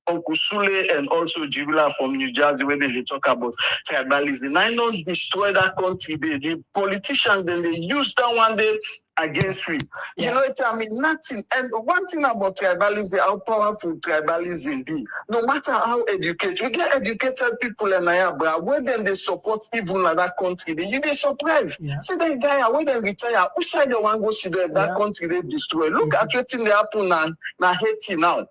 Uncle Sule and also Jibila from New Jersey when they talk about tribalism. I know destroy that country. The politicians then they use that one day against you. You know, I mean nothing. And one thing about tribalism, how powerful tribalism be. No matter how educated, we get educated people in Niagara, where then they support even like that country. They surprised. See that guy, where they retire, which side they want to go see that country they destroy. Look at what thing they happen now Haiti now.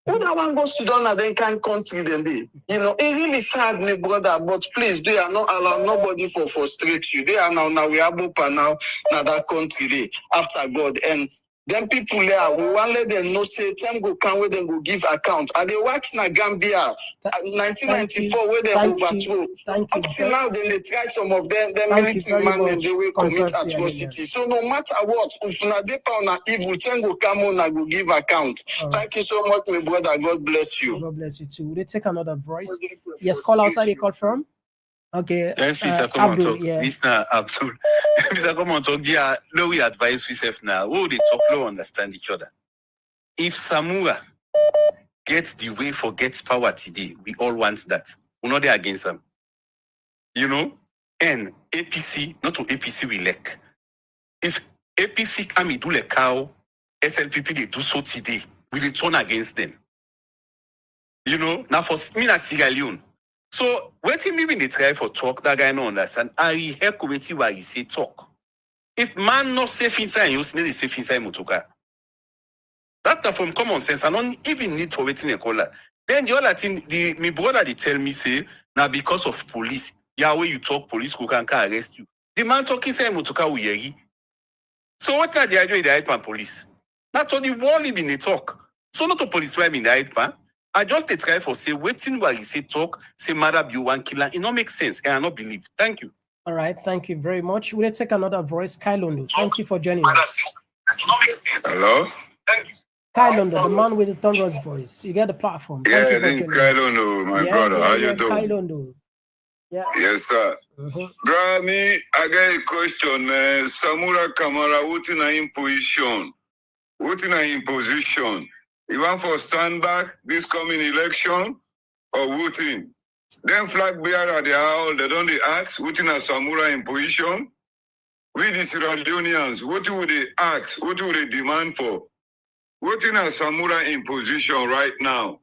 Who that one goes to down and then can't country then they. You know, it really sad, my brother, but please, they are not allow nobody for frustrate you. They are now we are open now that country they after God. And then people there, we want let them know say time go come where they go give account. Are they watch na Gambia 1994 where they overthrow? Up till now, then they try some of them military man then they will commit atrocities. So no matter what, if na they pound evil, time go come on and go give account. Thank you so much, my brother. God bless you. God bless you too. They take another voice. Yes, call outside. They call from. Okay. Yes, Mr. Komon-Tok. Mr. Abdul. Mr. Komon-Tok, yeah, no, we advise yourself now. Oh, they talk, no understand each other. If Samura gets the way for gets power today, we all want that. We're not there against them. You know? And APC, not to APC we like. If APC come do like cow, SLPP they do so today, we will turn against them. You know? Now for me, na Sierra Leone. So, waiting me when they try for talk, that guy no understand. I hear committee where he say talk. If man not safe inside, you see the safe inside motoka. That from common sense, I don't even need for waiting a caller. Then the other thing, my brother they tell me say, now because of police, Yeah, when you talk, police can arrest you. The man talking say motoka uyeri. So what are the idea in the hype and police? That's all the world in the talk. So not a police crime in the hype man. I just try for say waiting while he say talk, say mother be one killer. It not make sense and I not believe. Thank you. All right, thank you very much. We'll take another voice. Kailondo, thank you for joining us. Hello? Kailondo, the man with the thunderous voice. You get the platform. Thank Yeah, you for this is joining us. Kailondo, my brother. How you doing? Kailondo. Yeah. Yes, sir. Grammy, I got a question. Samura Kamara, what in a position? What in a position? You want for stand back this coming election or voting? Then flag bearer, they are all, they don't they ask, what in a Samura in position? We the Sierra Leoneans, what would they ask? What would they demand for? What in a Samura in position right now?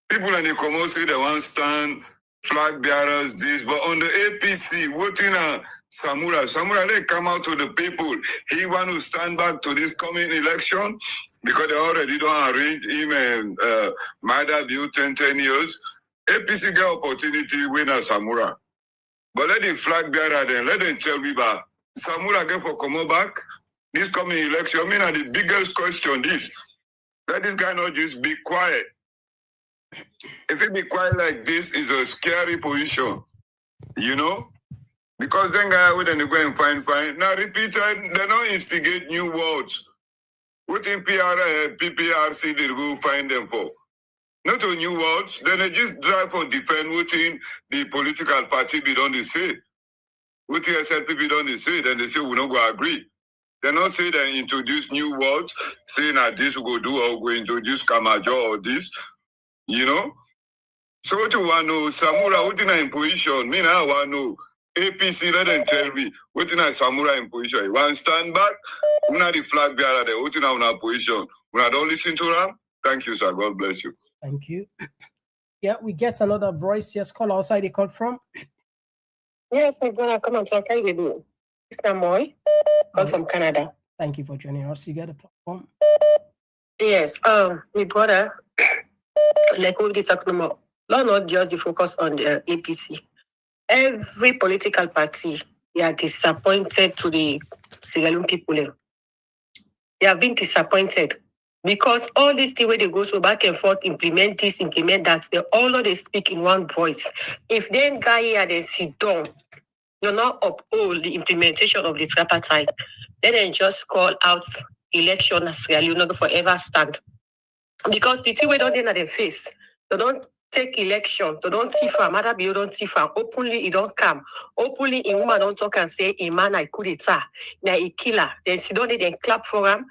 People in the Komon-Tok, they want stand, flag bearers, this, but on the APC, what in a Samura, they come out to the people. He want to stand back to this coming election because they already don't arrange him and Mada View 10 years. APC get opportunity win a Samura. But let the flag bearer then, let them tell me about Samura get for come back this coming election. I mean, the biggest question this. Let this guy not just be quiet. If it be quiet like this, is a scary position, you know? Because then guy would then go and find. Now repeated, they don't instigate new words. What in PPRC they go find them for? Not on new words, then they just drive for defend what in the political party they don't say. What the SLP don't say, then they say we don't go agree. They not say they introduce new words, saying that this we go do or we introduce Kamajo or this, you know? So what you want to know, Samura, what in a position? Me now want to know, APC, let them tell me, what in a Samura in position? You want to stand back? We not the flag bearer there, what in a position? We not don't listen to them? Thank you, sir. God bless you. Thank you. Yeah, we get another voice. Yes, call outside the call from. Yes, I'm gonna come and talk. How you doing? Mr. Moy, call from Canada. Thank you for joining us. You get the platform. Yes, my brother, like we talking about, not just the focus on the APC. Every political party, they are disappointed to the Sierra Leone people. They have been disappointed because all this thing where they go so back and forth, implement this, implement that, they all know they speak in one voice. If then guy here they sit down, do not uphold the implementation of the tripartite, then they just call out election as Sierra Leone forever stand. Because the thing we don't in their face, they don't take election, they don't see for matter be don't see for openly it don't come. Openly in woman don't talk and say a man I could it na a killer. Then sit down they clap for him,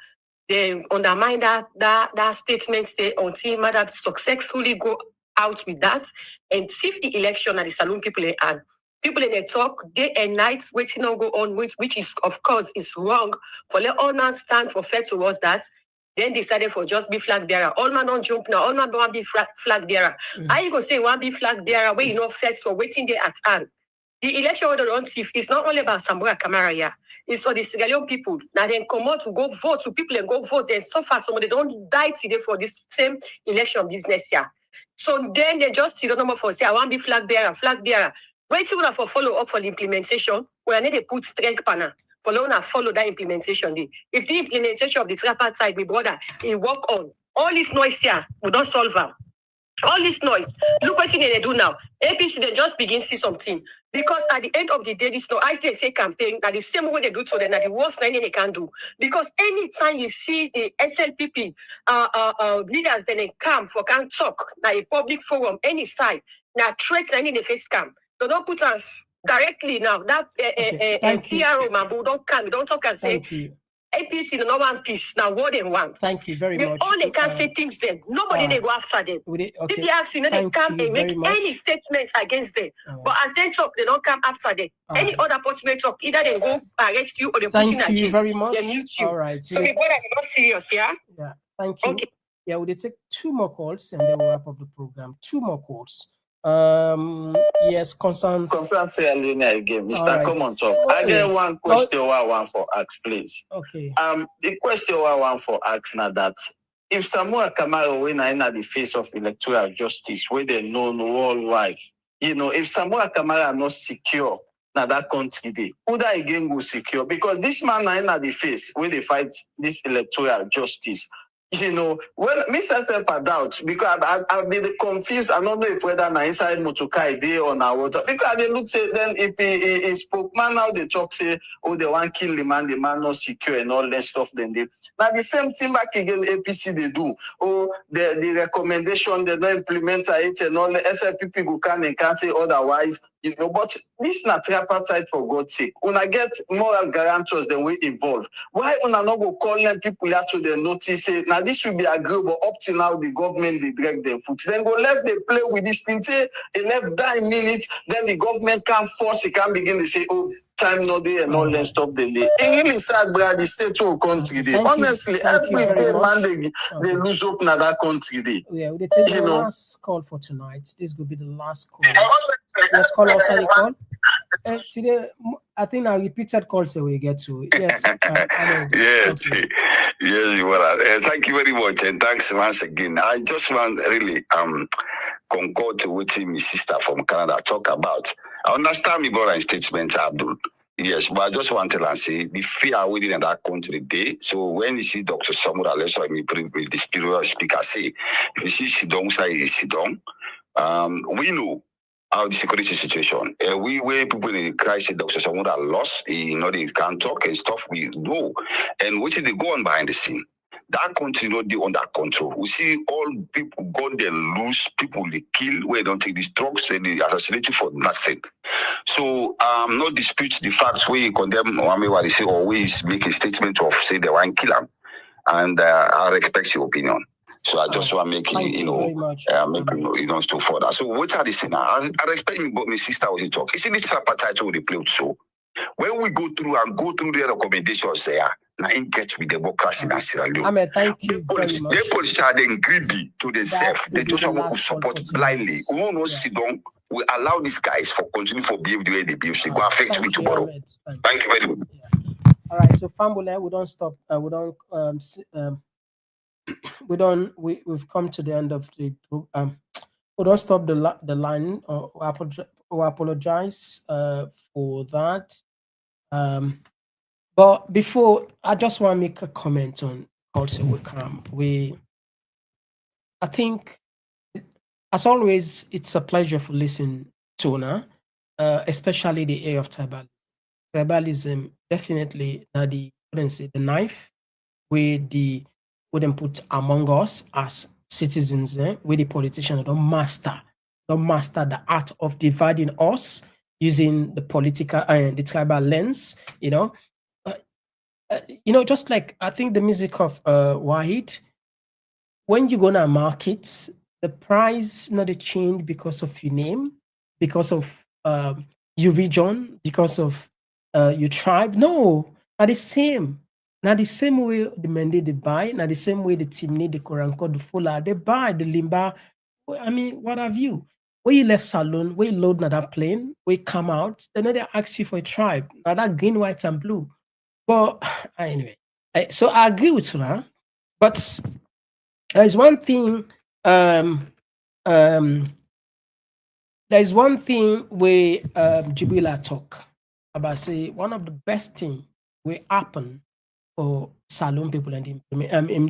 they undermine that statement they until matter successfully go out with that and see the election at the saloon people and people in the talk day and night waiting on go on which is of course is wrong for let all man stand for fair towards that. Then decided for just be flag bearer. All man don't jump now. All man don't be flag bearer. How you go say one be flag bearer where you know first for waiting there at hand? The election order on TIF is not only about Samura Kamara here. It's for the Sierra Leone people. Now then come out to go vote to people and go vote. And so far, some of them don't die today for this same election business here. So then they just see the number for say I want to be flag bearer. Waiting for follow up for the implementation. We need to put strength panel. Follow that implementation. If the implementation of the tripartite, my brother, it work on all this noise here, we don't solve them. All this noise. Look what they do now. APC they just begin to see something. Because at the end of the day, this no I say campaign, that the same way they do to them, that the worst thing they can do. Because anytime you see the SLPP leaders then they come for can talk, na a public forum, any side, na threat any the face cam. They don't put us directly now. That PRO man, we don't come, we don't talk and say APC no one peace now. What they want. Thank you very much. All they can say things then. Nobody they go after them. PPRC they come and make any statement against them. But as they talk, they don't come after them. Any other possible talk, either they go arrest you or they push in a jail. Thank you very much. They mute you. All right. So we are not serious, yeah? Yeah. Thank you. Okay. Yeah, we'll take 2 more calls and then we'll wrap up the program. 2 more calls. Yes, concerns Sierra Leone again, Mr. Komon-Tok. I get one question I want for ask, please. Okay. The question I want for ask now that if Samura Kamara win in the face of electoral justice, where they known worldwide, if Samora Kamara are not secure, now that country day, who that again go secure? Because this man are in the face when they fight this electoral justice. When me self a doubt because I've been confused. I don't know if whether na inside Motokai day or na water. Because they look say then if he spoke man now they talk say they want kill the man not secure and all that stuff. Then they now the same thing back again APC they do. The recommendation they don't implement it and all the SLPP go can say otherwise. But this is not tripartite for God's sake. When I get moral guarantors, then we involve. Why when I not go call them people out to the notice say now this should be agreeable up to now the government they drag their foot. Then go left they play with this thing say they left 9 minutes, then the government can't force it can begin to say time no day and all that stuff they lay. It really sad, Brad, the state to country day. Honestly, every day man they lose hope in that country day. Yeah, we take the last call for tonight. This will be the last call. Yes, call outside the call. Today, I think our repeated calls that we get to. Yes. Yes. Yes, well, thank you very much, and thanks once again. I just want really concord to what my sister from Canada talk about. I understand my brother statement, Abdul. Yes, but I just want to tell and say the fear within that country day. So when you see Dr. Samura, let's say me the spiritual speaker say, if you see Sidong say Sidong, we know how the security situation. We where people in the crisis, Dr. Samura lost, they can't talk and stuff. We know, and which is they go on behind the scene. That country not be under control. We see all people go there lose, people they kill, where they don't take these drugs, they assassinate you for nothing. So not dispute the facts where you condemn what they say, or always make a statement of say they want to kill them. And I respect your opinion. So I just want to make to further. So what are they saying now? I respect me, but my sister was talk. You see, this is a title they play so. When we go through the recommendations there, now in get with democracy in Sierra Leone. Ahmed, thank you very much. They politicians are greedy to themselves. They just want to support blindly. We won't not sit down. We allow these guys for continue for behave the way they behave. They go affect me tomorrow. Thank you very much. Yeah. All right, so Fambule, we don't stop. We've come to the end of the we don't stop the line. We apologize for that. But before, I just want to make a comment on also I think, as always, it's a pleasure to listen to Una, especially the area of tribalism. Tribalism definitely the knife with them put among us as citizens, with the politicians don't master the art of dividing us using the political and the tribal lens, just like I think the music of Wahid, when you go to a market, the price not a change because of your name, because of your region, because of your tribe. No, not the same. Not the same way the Mende they buy, not the same way the Timni, the Koranko, the Fula, they buy the Limba. I mean, what have you? When you left Salon, when you load na that plane, when you come out, then they ask you for a tribe. Now that green, white, and blue. But anyway, so I agree with you, but there's one thing. There's one thing where Jibila talk about. Say one of the best thing will happen for Salon people and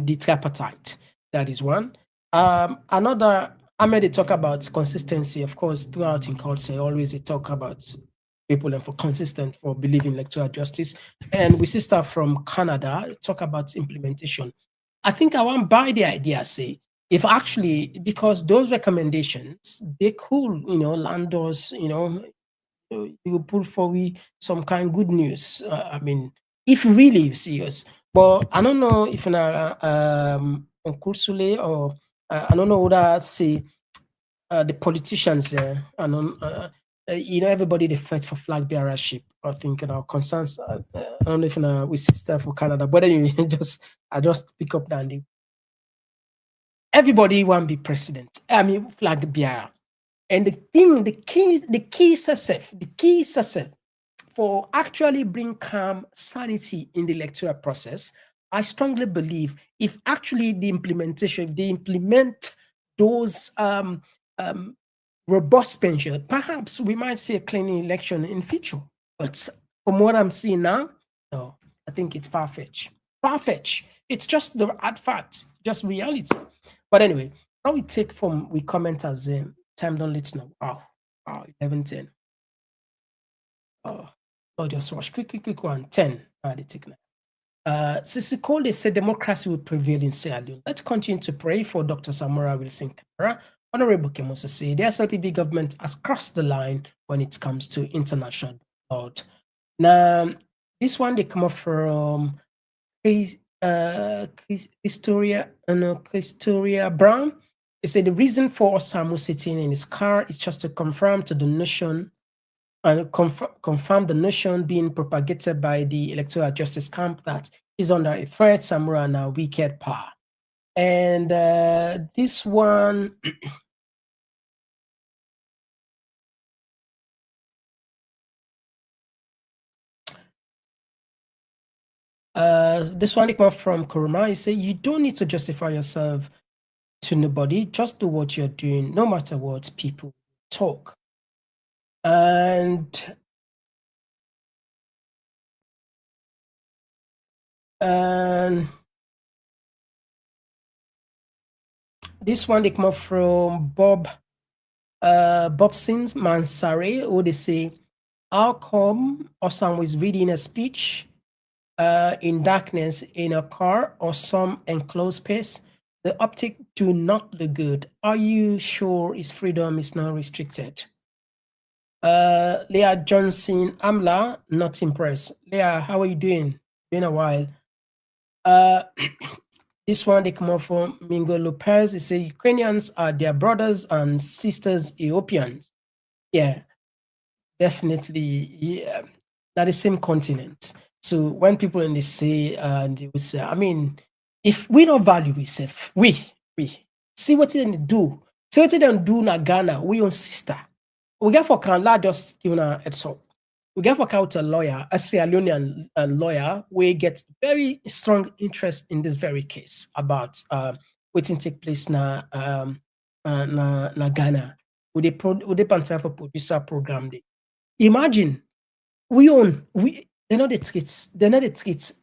the tripartite. That is one. Another. I made it talk about consistency. Of course, throughout in culture, always they talk about people and for consistent for believing electoral justice. And we see stuff from Canada talk about implementation. I think I want to buy the idea, say, if actually, because those recommendations, they cool, land us, you will pull for we some kind of good news. I mean, if really serious. But I don't know if on Kursule or I don't know what I say. The politicians there, everybody they fight for flag bearership. I think concerns. I don't know if we sister for Canada, but anyway, I just pick up that. Everybody want to be president. I mean, flag bearer. And the key success for actually bring calm, sanity in the electoral process, I strongly believe if actually the implementation, if they implement those robust pension, perhaps we might see a clean election in future. But from what I'm seeing now, no, I think it's far-fetched. Far-fetched. It's just the hard fact, just reality. But anyway, now we take from we commenters time don't let know. Wow, 11:10. Oh, just watch quick one. 10. They take now. Sisi Cole said democracy will prevail in Sierra Leone. Let's continue to pray for Dr. Samora Wilson Kamara. Honorable Kemosa said the SLPB government has crossed the line when it comes to international law. Now, this one they come up from Historia Brown. They said the reason for Osamu sitting in his car is just to confirm to the notion and confirm the notion being propagated by the electoral justice camp that is under a threat, Samura, and a wicked power. And this one, this one came from Kuruma. He said, you don't need to justify yourself to nobody. Just do what you're doing, no matter what people talk. And this one they come up from Bobson's Mansare, who they say, how come Osam was reading a speech in darkness in a car or some enclosed space? The optic do not look good. Are you sure his freedom is not restricted? Leah Johnson Amla, not impressed. Leah, how are you doing? Been a while. This one they come up from Mingo Lopez. They say Ukrainians are their brothers and sisters Ethiopians. Yeah, definitely. Yeah, they're the same continent. So when people in the say, they would say, I mean, if we don't value ourselves, we see what they do. See what they don't do na Ghana, we own sister. We get for Canada just give a heads up. We get for out a lawyer, a Sierra Leonean lawyer, we get very strong interest in this very case about what take place na Ghana. With the for producer program. Imagine they're not the treats,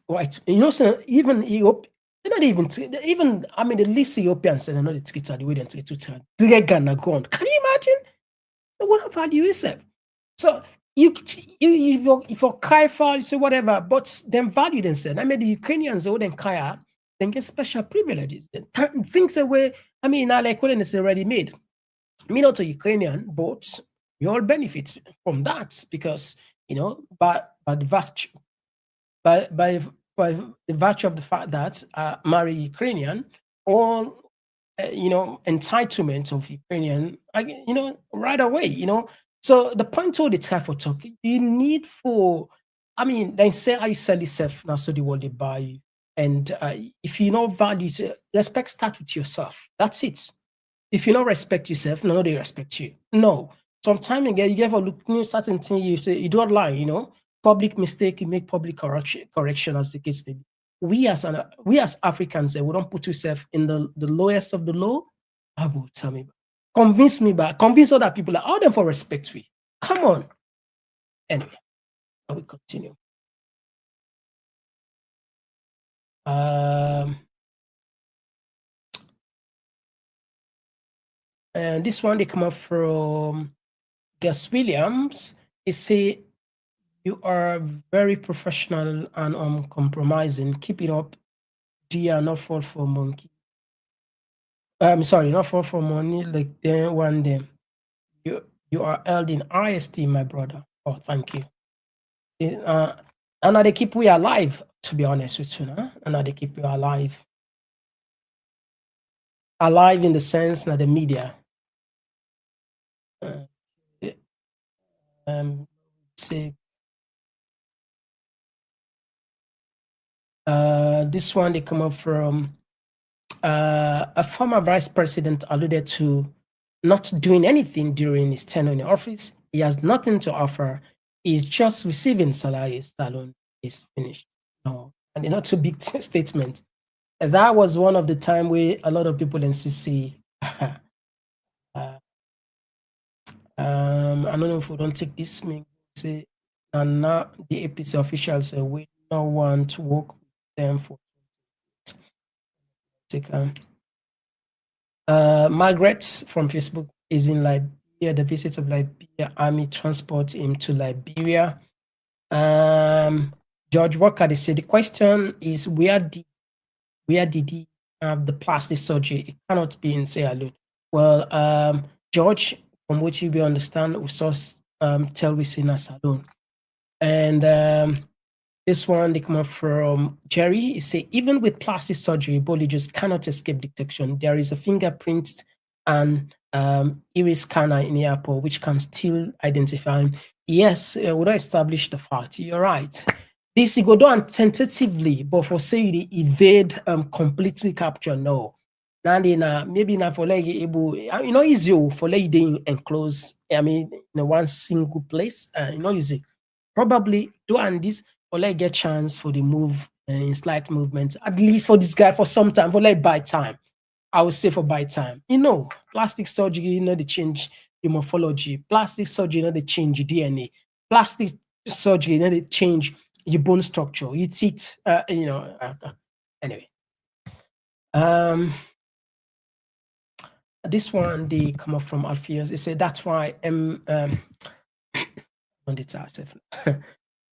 right? You know, so even Europe, they're not even I mean the least Europeans they're not the treats are the way they treat to Ghana go on. Can you imagine? What value is it? So if you're Kaifa, you say whatever, but then value themselves. I mean, the Ukrainians, all them Kaya, then get special privileges. Things away. I mean, now like when it's already made. Me not a Ukrainian, but we all benefit from that because by the virtue, by the virtue of the fact that marry Ukrainian, all entitlement of Ukrainian, right away, So the point of the type for talk, you need for, I mean, they say I sell yourself now, so the world they buy you. And if you know values, respect start with yourself. That's it. If you don't respect yourself, no, they respect you. No. Sometimes again, you ever look certain thing, you say you don't lie, public mistake, you make public correction as the case may be. We as Africans, we don't put yourself in the lowest of the low. Abu, tell me, convince other people that all them for respect we. Come on. Anyway, I will continue. And this one they come up from Gus Williams. He say, you are very professional and uncompromising. Keep it up. Dear, not fall for monkey. I'm sorry, not fall for money. Like then one day, you are held in high esteem, my brother. Oh, thank you. And now they keep we alive. To be honest with you, and now they keep you alive. Alive in the sense that the media. See. This one they come up from a former vice president alluded to not doing anything during his tenure in office. He has nothing to offer. He's just receiving salary. Salon is finished. No, and not too big statement. That was one of the time where a lot of people in CC I don't know if we don't take this mean say and now the APC officials say we don't want to work with them for take Margaret from Facebook is in Liberia, the visit of Liberia Army transport him to Liberia. George Walker, they say the question is where did he have the plastic surgery? It cannot be in Sierra Leone. Well, George, from what you will understand, we saw tell we in a salon. And this one, they come up from Jerry. He say, even with plastic surgery, Bolle Jos cannot escape detection. There is a fingerprint and iris scanner in the airport, which can still identify him. Yes, we don't establish the fact. You're right. This you go down tentatively, but for say you evade completely capture, no. Now maybe not for like able, easy for like they enclose. I mean, in one single place, easy. Probably doing this for like get chance for the move in slight movement, at least for this guy for some time, for like buy time. I would say for buy time. Plastic surgery, they change the morphology. Plastic surgery, they change DNA. Plastic surgery, they change your bone structure, your teeth, anyway. This one, they come up from Alpheus. They say that's why on the task.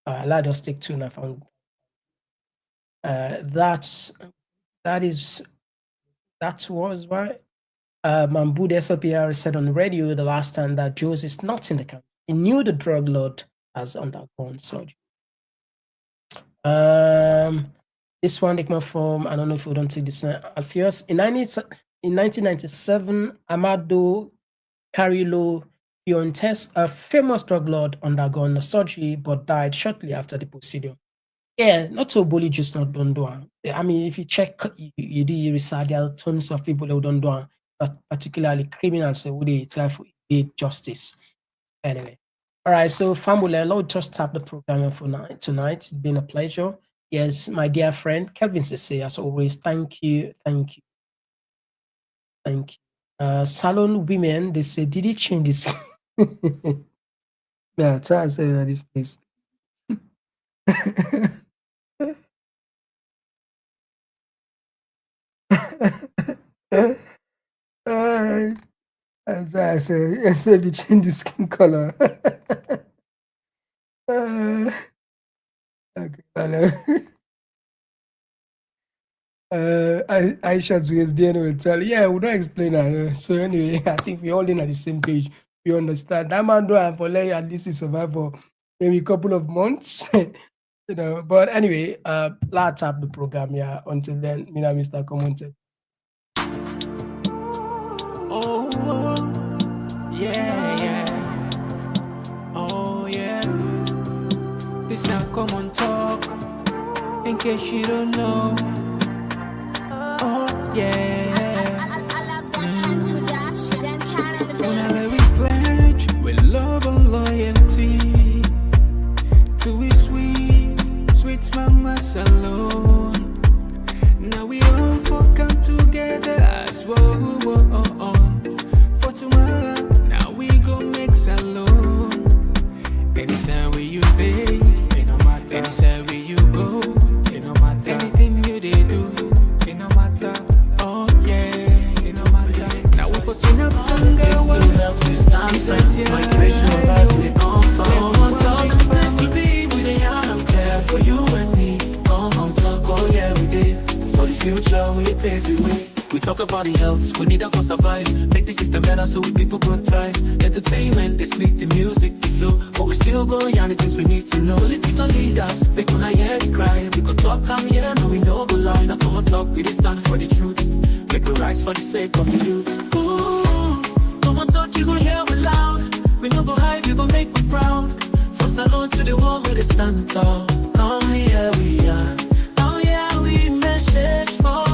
Let us take two now. That was why Mambu the SLPR said on the radio the last time that Jos is not in the country. He knew the drug lord has undergone surgery. This one they come from, I don't know if we don't take this Alpheus. In 1997, Amado Carrillo Fuentes, a famous drug lord, undergone surgery but died shortly after the procedure. Yeah, not so Bolle Jos not done doing. I mean, if you check, you do research, there are tons of people who don't do, but particularly criminals who they try for justice. Anyway, all right. So, family, let's just start the program for tonight. It's been a pleasure. Yes, my dear friend Kelvin Sese, as always, thank you. Salon women, they say, did he change this? Yeah, try to say that this place. As I say, we change the skin color. Okay, Aisha Zugezdian will tell, yeah, we don't explain that. So anyway, I think we all in at the same page. We understand. That man don't have for like at least to survive for maybe a couple of months. But anyway, let's have the program here. Until then, me and Mr. Komon-Tok. Oh, yeah. Oh, yeah. This now Komon-Tok. In case you don't know. Oh, yeah. Whenever we pledge with love and loyalty to a sweet mama's alone. Now we all come together as one. For tomorrow, now we go make salon. Anytime where you pay, anytime where you go, anything you they do, it no matter. Oh yeah, it no matter. Now we putting up some girl. Migration of us, we come from one time. Place to be with a young care for you and me. Komon-Tok, oh yeah, we did. For the future, we pave the way. We talk about the health, we need them for survive. Make the system better so we people could thrive. Entertainment, they speak the music, the flow. But we still go on the things we need to know. Political leaders, they gonna hear the cry. We could talk, come here, no we know go lie. Now Komon-Tok, we dey stand for the truth. Make we rise for the sake of the youth. Ooh, Komon-Tok, you gon' hear we loud. We no go hide, you gon' make me proud. From salon to the wall where they stand tall. Come here, we are. Oh yeah, we message for.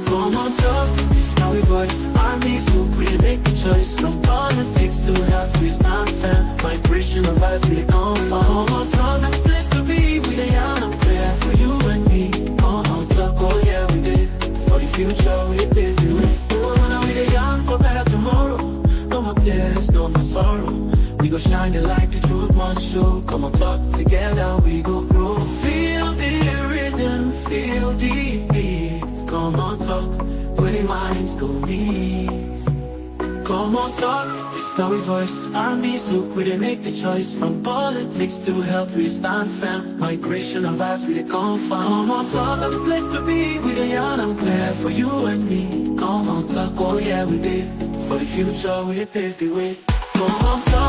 Komon-Tok, this now we voice. Army to really make a choice. From politics to health, we stand firm. Vibration of vibes, we come from. Komon-Tok, a place to be with a young prayer for you and me. Komon-Tok, oh yeah, we did. For the future, we pave the way. sadness, no more sorrow. We go shine the light, the truth must show. Come on, talk together, we go grow. Feel the rhythm, feel the beat. Come on, talk, where the minds go meet. Come on, talk, this now we voice. Armies look, we they make the choice. From politics to health, we stand firm. Migration and vibes, we they confirm. Come on, talk, I'm the place to be. We the young, I'm clear for you and me. Come on, talk, oh yeah, we did. For the future, we they pave the way. Come on, talk.